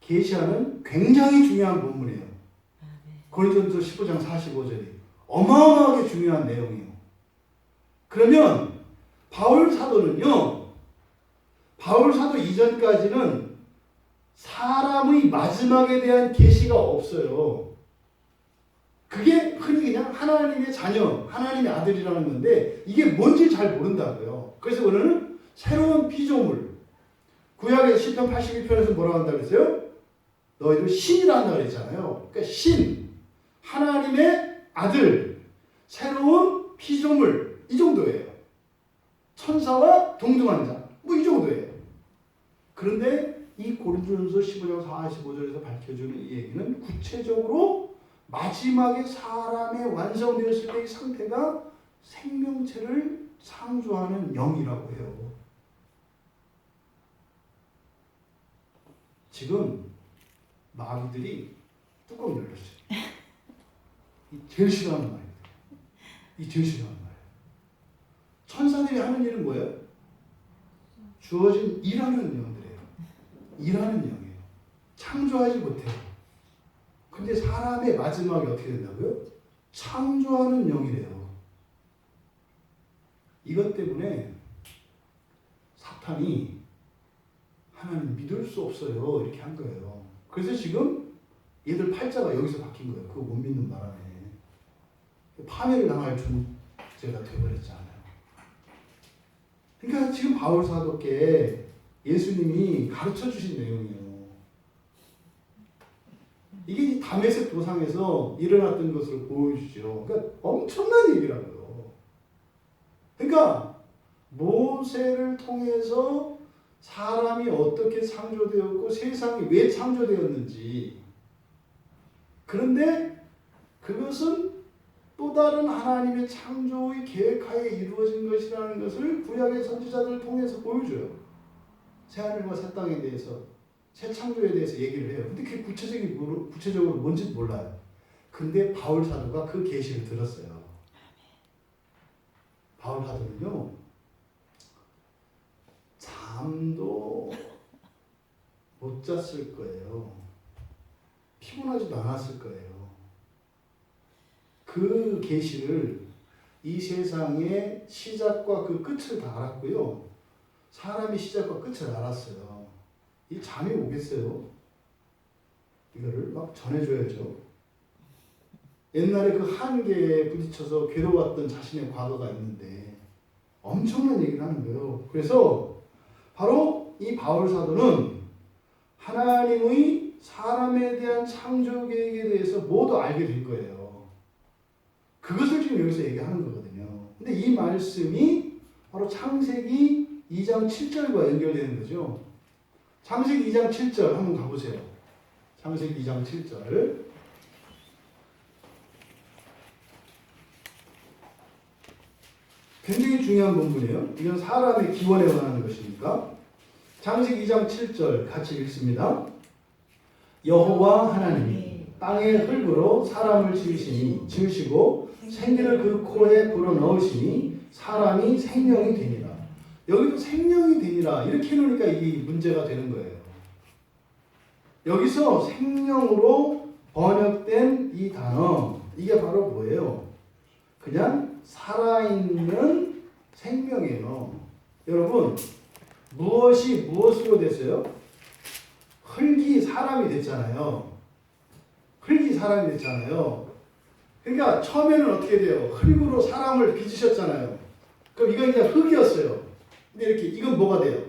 계시하는 굉장히 중요한 본문이에요. 고린도전서 15장 45절이 어마어마하게 중요한 내용이에요. 그러면 바울 사도는요, 바울 사도 이전까지는 사람의 마지막에 대한 계시가 없어요. 그게 흔히 그냥 하나님의 자녀, 하나님의 아들이라는 건데 이게 뭔지 잘 모른다고요. 그래서 오늘은 새로운 피조물, 구약의 시편 82편에서 뭐라고 한다고 했어요? 너희들 신이라 한다고 그랬잖아요. 그러니까 신, 하나님의 아들, 새로운 피조물, 이 정도예요. 천사와 동등한 자, 이 정도예요. 그런데 이 고린도전서 15장 45절에서 밝혀주는 이 얘기는 구체적으로 마지막에 사람이 완성되었을 때의 상태가 생명체를 창조하는 영이라고 해요. 지금 마귀들이 뚜껑 열렸어요. 이 제일 싫어하는 말이에요. 이 제일 싫어하는 말이에요. 천사들이 하는 일은 뭐예요? 주어진 일하는 영들이에요. 일하는 영이에요. 창조하지 못해요. 근데 사람의 마지막이 어떻게 된다고요? 창조하는 영이래요. 이것 때문에 사탄이 하나님 믿을 수 없어요. 이렇게 한 거예요. 그래서 지금 얘들 팔자가 여기서 바뀐 거예요. 그거 못 믿는 바람에. 파멸을 당할 존재가 되어버렸잖아요. 그러니까 지금 바울 사도께 예수님이 가르쳐 주신 내용이에요. 이게 다메섹 도상에서 일어났던 것을 보여주죠. 그러니까 엄청난 얘기라고요. 그러니까 모세를 통해서 사람이 어떻게 창조되었고 세상이 왜 창조되었는지, 그런데 그것은 또 다른 하나님의 창조의 계획하에 이루어진 것이라는 것을 구약의 선지자들을 통해서 보여줘요. 새하늘과 새 땅에 대해서, 새 창조에 대해서 얘기를 해요. 근데 그게 구체적으로 뭔지 몰라요. 근데 바울 사도가 그 계시를 들었어요. 바울 사도는요, 잠도 못 잤을 거예요. 피곤하지도 않았을 거예요. 그 계시를, 이 세상의 시작과 그 끝을 다 알았고요. 사람이 시작과 끝을 알았어요. 이 잠이 오겠어요? 이거를 막 전해줘야죠. 옛날에 그 한계에 부딪혀서 괴로웠던 자신의 과거가 있는데 엄청난 얘기를 하는 거예요. 그래서 바로 이 바울 사도는 하나님의 사람에 대한 창조 계획에 대해서 모두 알게 될 거예요. 그것을 지금 여기서 얘기하는 거거든요. 근데 이 말씀이 바로 창세기 2장 7절과 연결되는 거죠. 창세기 2장 7절 한번 가보세요. 창세기 2장 7절. 굉장히 중요한 본문이에요. 이건 사람의 기원에 관한 것이니까. 창세기 2장 7절 같이 읽습니다. 여호와 하나님이 땅의 흙으로 사람을 지으시고 생기를 그 코에 불어넣으시니 사람이 생명이 되니라. 여기도 생명이 되니라 이렇게 해놓으니까 이게 문제가 되는 거예요. 여기서 생명으로 번역된 이 단어, 이게 바로 뭐예요? 그냥 살아있는 생명이에요. 여러분, 무엇이 무엇으로 됐어요? 흙이 사람이 됐잖아요. 흙이 사람이 됐잖아요. 그러니까 처음에는 어떻게 돼요? 흙으로 사람을 빚으셨잖아요. 그럼 이건 그냥 흙이었어요. 근데 이렇게 이건 뭐가 돼요?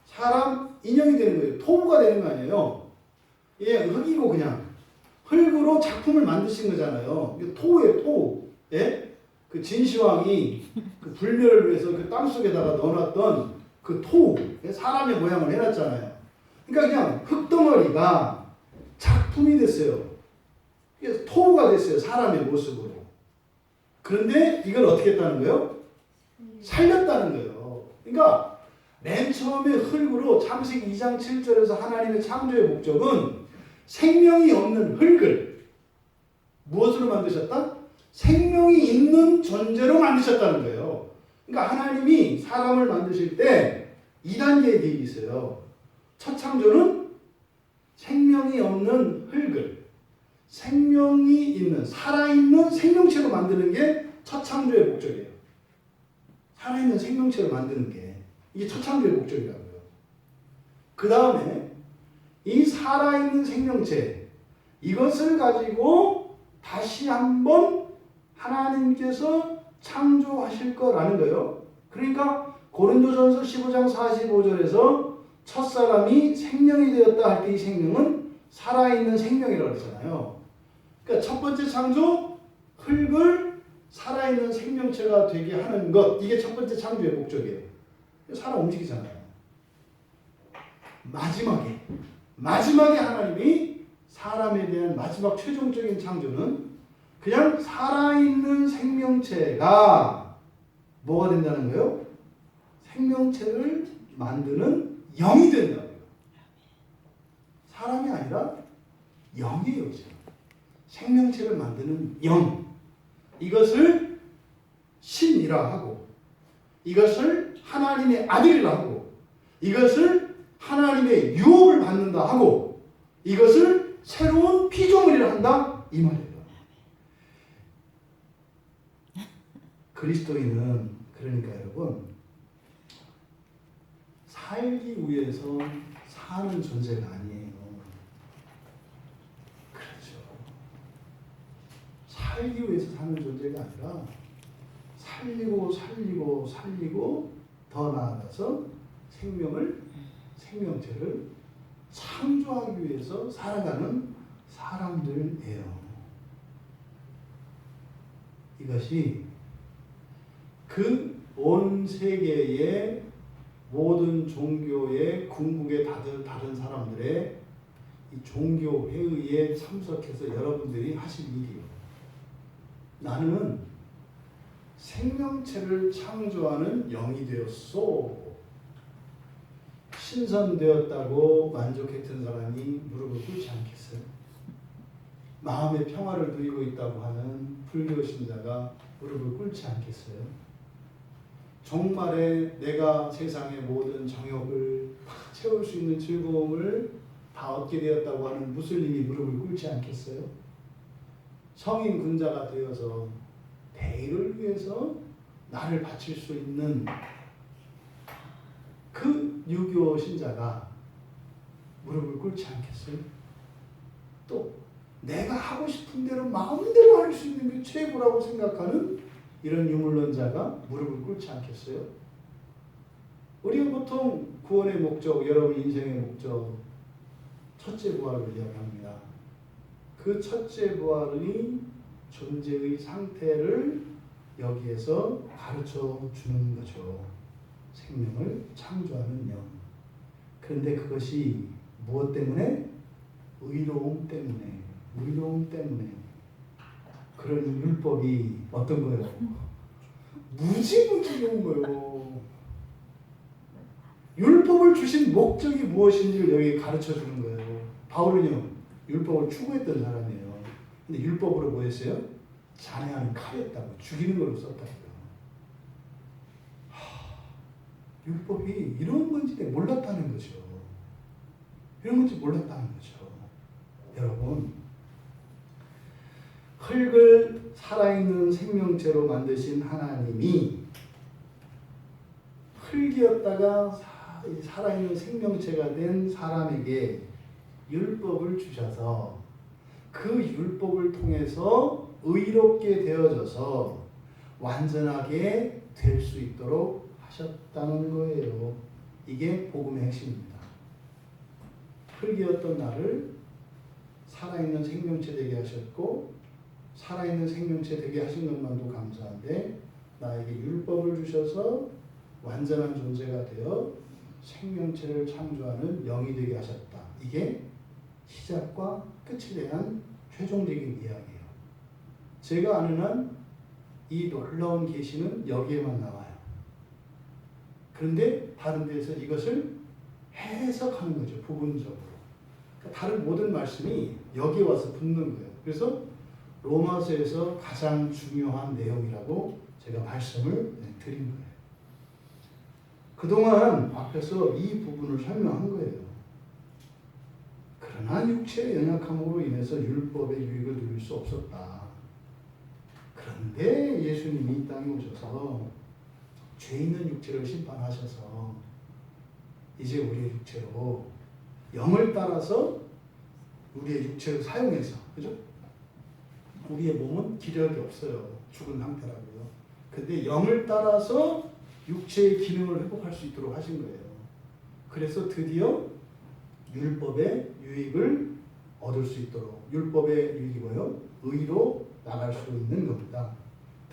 사람 인형이 되는 거예요. 토부가 되는 거 아니에요? 예, 흙이고 그냥 흙으로 작품을 만드신 거잖아요. 토예요, 토. 예? 그 진시황이 그 불멸을 위해서 그 땅 속에다가 넣어놨던 그 토, 사람의 모양을 해놨잖아요. 그러니까 그냥 흙덩어리가 작품이 됐어요. 그래서 토부가 됐어요. 사람의 모습으로. 그런데 이걸 어떻게 했다는 거예요? 살렸다는 거예요. 그러니까 맨 처음에 흙으로 창세기 2장 7절에서 하나님의 창조의 목적은 생명이 없는 흙을 무엇으로 만드셨다? 생명이 있는 존재로 만드셨다는 거예요. 그러니까 하나님이 사람을 만드실 때 2단계의 계획이 있어요. 첫 창조는 생명이 없는 흙을 생명이 있는, 살아있는 생명체로 만드는 게 첫 창조의 목적이에요. 살아있는 생명체로 만드는 게 이게 첫 창조의 목적이라고요. 그 다음에 이 살아있는 생명체, 이것을 가지고 다시 한번 하나님께서 창조하실 거라는 거예요. 그러니까 고린도전서 15장 45절에서 첫사람이 생명이 되었다 할 때 이 생명은 살아있는 생명이라고 그러잖아요. 그러니까 첫 번째 창조, 흙을 살아있는 생명체가 되게 하는 것, 이게 첫 번째 창조의 목적이에요. 살아 움직이잖아요. 마지막에 하나님이 사람에 대한 마지막 최종적인 창조는 그냥 살아있는 생명체가 뭐가 된다는 거예요? 생명체를 만드는 영이 된다고요. 사람이 아니라 영이에요. 생명체를 만드는 영. 이것을 신이라 하고, 이것을 하나님의 아들이라 하고, 이것을 하나님의 유업을 받는다 하고, 이것을 새로운 피조물이라 한다 이 말이에요. 그리스도인은 그러니까 여러분, 살기 위해서 사는 존재가 아니에요. 그렇죠. 살기 위해서 사는 존재가 아니라 살리고 더 나아가서 생명을 생명체를 창조하기 위해서 살아가는 사람들이에요. 이것이 그 온 세계의 모든 종교의 궁극의 다른 사람들의 이 종교 회의에 참석해서 여러분들이 하실 일이에요. 나는 생명체를 창조하는 영이 되었소. 신선되었다고 만족했던 사람이 무릎을 꿇지 않겠어요? 마음의 평화를 누리고 있다고 하는 불교 신자가 무릎을 꿇지 않겠어요? 정말에 내가 세상의 모든 정욕을 채울 수 있는 즐거움을 다 얻게 되었다고 하는 무슬림이 무릎을 꿇지 않겠어요? 성인 군자가 되어서 대의를 위해서 나를 바칠 수 있는 그 유교 신자가 무릎을 꿇지 않겠어요? 또 내가 하고 싶은 대로 마음대로 할 수 있는 게 최고라고 생각하는 이런 유물론자가 무릎을 꿇지 않겠어요? 우리가 보통 구원의 목적, 여러분 인생의 목적, 첫째 부활을 이야기합니다. 그 첫째 부활의 존재의 상태를 여기에서 가르쳐 주는 거죠. 생명을 창조하는 영. 그런데 그것이 무엇 때문에? 의로움 때문에. 의로움 때문에. 그런 율법이 어떤 거예요? 무지무지한 거예요. 율법을 주신 목적이 무엇인지를 여기 가르쳐 주는 거예요. 바울은요, 율법을 추구했던 사람이에요. 근데 율법으로 뭐 했어요? 잔해하는 칼이었다고, 죽이는 걸로 썼다고요. 율법이 이런 건지 몰랐다는 거죠. 이런 건지 몰랐다는 거죠. 여러분, 흙을 살아있는 생명체로 만드신 하나님이 흙이었다가 살아있는 생명체가 된 사람에게 율법을 주셔서 그 율법을 통해서 의롭게 되어져서 완전하게 될 수 있도록 하셨다는 거예요. 이게 복음의 핵심입니다. 흙이었던 나를 살아있는 생명체 되게 하셨고, 살아있는 생명체 되게 하신 것만도 감사한데 나에게 율법을 주셔서 완전한 존재가 되어 생명체를 창조하는 영이 되게 하셨다. 이게 시작과 끝에 대한 최종적인 이야기예요. 제가 아는 한 이 놀라운 계시는 여기에만 나와요. 그런데 다른 데서 이것을 해석하는 거죠. 부분적으로. 그러니까 다른 모든 말씀이 여기에 와서 붙는 거예요. 그래서 로마서에서 가장 중요한 내용이라고 제가 말씀을 드린 거예요. 그동안 앞에서 이 부분을 설명한 거예요. 그러나 육체의 연약함으로 인해서 율법의 유익을 누릴 수 없었다. 그런데 예수님이 이 땅에 오셔서 죄 있는 육체를 심판하셔서 이제 우리의 육체로 영을 따라서 우리의 육체를 사용해서, 그죠? 우리의 몸은 기력이 없어요. 죽은 상태라고요. 근데 영을 따라서 육체의 기능을 회복할 수 있도록 하신 거예요. 그래서 드디어 율법의 유익을 얻을 수 있도록, 율법의 유익이 뭐예요? 의로 나갈 수 있는 겁니다.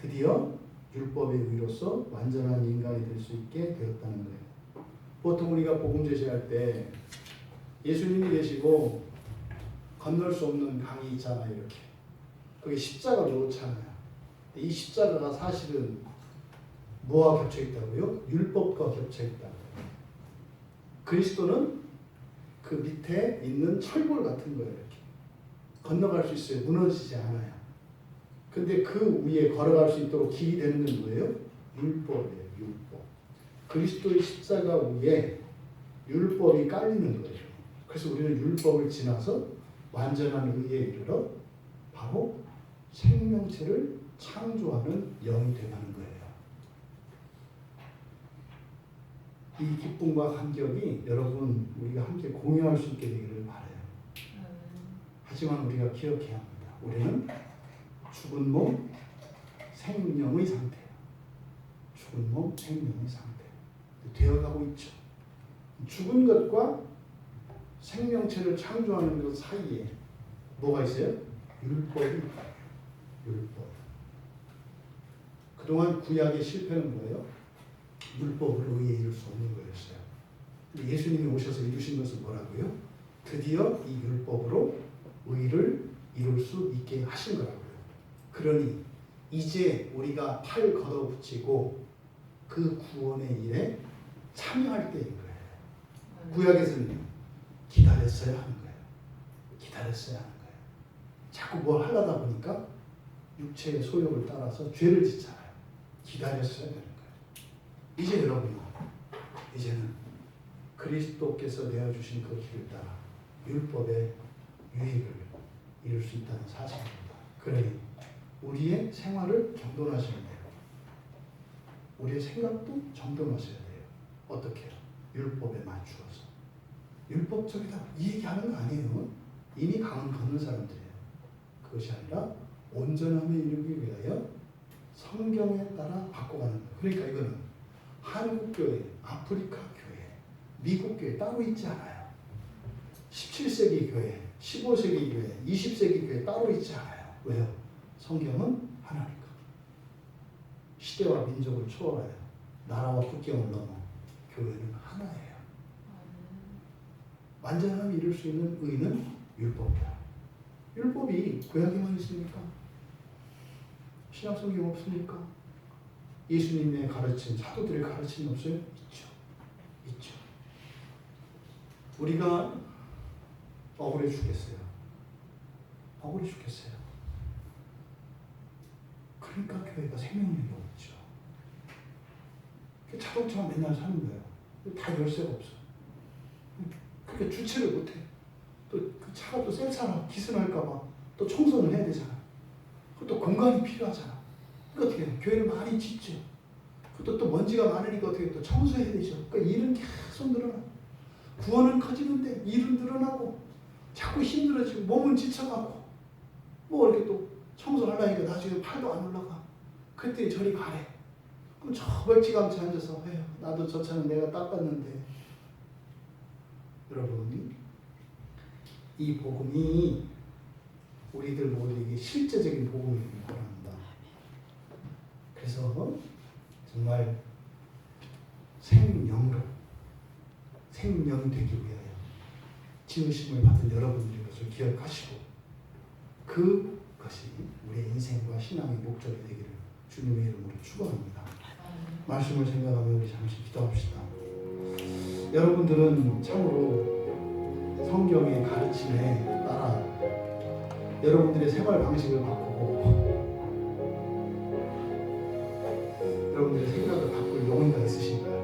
드디어 율법의 의로서 완전한 인간이 될 수 있게 되었다는 거예요. 보통 우리가 복음 제시할 때 예수님이 계시고 건널 수 없는 강이 있잖아요. 이렇게. 그게 십자가로 놓잖아요. 이 십자가가 사실은 뭐와 겹쳐 있다고요? 율법과 겹쳐 있다고요. 그리스도는 그 밑에 있는 철골 같은 거예요. 이렇게. 건너갈 수 있어요. 무너지지 않아요. 근데 그 위에 걸어갈 수 있도록 길이 되는 건 뭐예요? 율법이에요. 율법. 그리스도의 십자가 위에 율법이 깔리는 거예요. 그래서 우리는 율법을 지나서 완전한 의에 이르러 바로 생명체를 창조하는 영이 되는 거예요. 이 기쁨과 감격이 여러분 우리가 함께 공유할 수 있게 되기를 바라요. 하지만 우리가 기억해야 합니다. 우리는 죽은 몸, 생명의 상태예요. 죽은 몸, 생명의 상태. 되어가고 있죠. 죽은 것과 생명체를 창조하는 것 사이에 뭐가 있어요? 율법이 있다. 율법. 그동안 구약의 실패는 뭐예요? 율법으로 의에 이룰 수 없는 거였어요. 예수님이 오셔서 이루신 것은 뭐라고요? 드디어 이 율법으로 의를 이룰 수 있게 하신 거라고요. 그러니 이제 우리가 팔 걷어붙이고 그 구원의 일에 참여할 때인 거예요. 구약에서는 기다렸어야 하는 거예요. 기다렸어야 하는 거예요. 자꾸 뭘 하려다 보니까 육체의 소욕을 따라서 죄를 짓잖아요. 기다렸어야 되는 거예요. 이제 여러분, 이제는 그리스도께서 내어주신 그 길을 따라 율법의 유익을 이룰 수 있다는 사실입니다. 그러니 우리의 생활을 정돈하셔야 돼요. 우리의 생각도 정돈하셔야 돼요. 어떻게 해요? 율법에 맞추어서. 율법적이다 이 얘기하는 거 아니에요. 이미 강을 걷는 사람들이에요. 그것이 아니라 온전함에 이르기 위하여 성경에 따라 바꿔가는 거예요. 그러니까 이거는 한국교회, 아프리카 교회, 미국 교회 따로 있지 않아요. 17세기 교회, 15세기 교회, 20세기 교회 따로 있지 않아요. 왜요? 성경은 하나니까. 시대와 민족을 초월하여 나라와 국경을 넘어 교회는 하나예요. 완전함을 이룰 수 있는 의는 율법이다. 율법이 구약에만 있습니까? 신약성경 없습니까? 예수님의 가르침, 사도들의 가르침이 없어요? 있죠. 있죠. 우리가 억울해 죽겠어요. 억울해 죽겠어요. 그러니까 교회가 생명력이 없죠. 자동차만 맨날 사는 거예요. 다 열쇠가 없어. 그러니까 주체를 못해. 또 그 차가 또 셀사나 기스날까봐 또 청소를 해야 되잖아. 또 공간이 필요하잖아. 그러니까 어떻게 해요? 교회를 많이 짓죠. 또 먼지가 많으니까 어떻게 또 청소해야 되죠. 그러니까 일은 계속 늘어나. 구원은 커지는데 일은 늘어나고 자꾸 힘들어지고 몸은 지쳐가고 뭐 이렇게 또 청소하려니까 나중에 팔도 안 올라가. 그때 저리 가래. 그럼 저 멀찌감치 앉아서 해요. 나도 저 차는 내가 닦았는데. 여러분, 이 복음이 우리들 모두에게 실제적인 복음이길 바랍니다. 그래서 정말 생명으로 생명이 되기 위하여 지으심을 받은 여러분들의 것을 기억하시고 그것이 우리의 인생과 신앙의 목적이 되기를 주님의 이름으로 축원합니다. 말씀을 생각하며 우리 잠시 기도합시다. 여러분들은 참으로 성경의 가르침에 따라 여러분들의 생활 방식을 바꾸고 여러분들의 생각을 바꿀 용의가 있으신가요?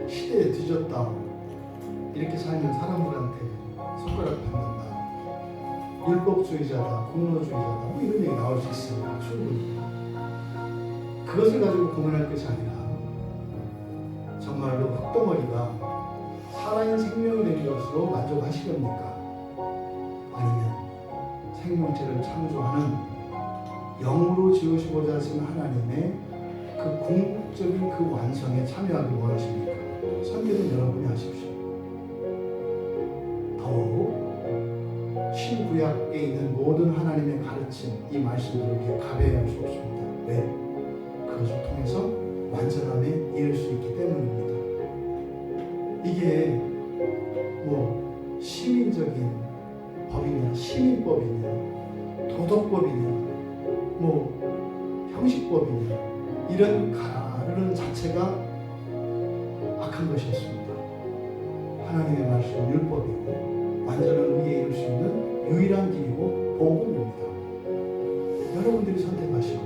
시대에 뒤졌다. 이렇게 살면 사람들한테 손가락 받는다. 율법주의자다, 공로주의자다, 뭐 이런 얘기 나올 수 있습니다. 충분히. 그것을 가지고 고민할 것이 아니라 정말로 흙덩어리가 살아있는 생명이 된 것으로 만족하시렵니까? 아니면 생명체를 창조하는 영으로 지으시고자 하시는 하나님의 그 궁극적인 그 완성에 참여하길 원하십니까? 선택은 여러분이 하십시오. 더욱 신구약에 있는 모든 하나님의 가르침, 이 말씀들을 우리가 가벼워할 수 없습니다. 왜? 그것을 통해서 완전함에 이를 수 있기 때문입니다. 이게 뭐 시민적인 법이냐, 시민법이냐, 도덕법이냐, 뭐 형식법이냐, 이런 가르는 자체가 악한 것이었습니다. 하나님의 말씀 율법이고 완전한 의에 이룰 수 있는 유일한 길이고 복음입니다. 여러분들이 선택하시고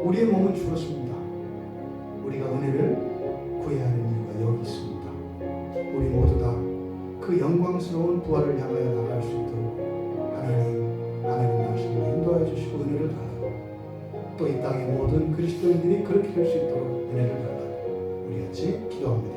우리의 몸은 죽었습니다. 우리가 은혜를 구해야 하는 이유가 여기 있습니다. 우리 모두 다 그 영광스러운 부활을 향하여 나갈 수 있도록 하나님 말씀으로 인도하여 주시고 은혜를 달라고 또 이 땅의 모든 그리스도인들이 그렇게 될 수 있도록 은혜를 달라고 우리 같이 기도합니다.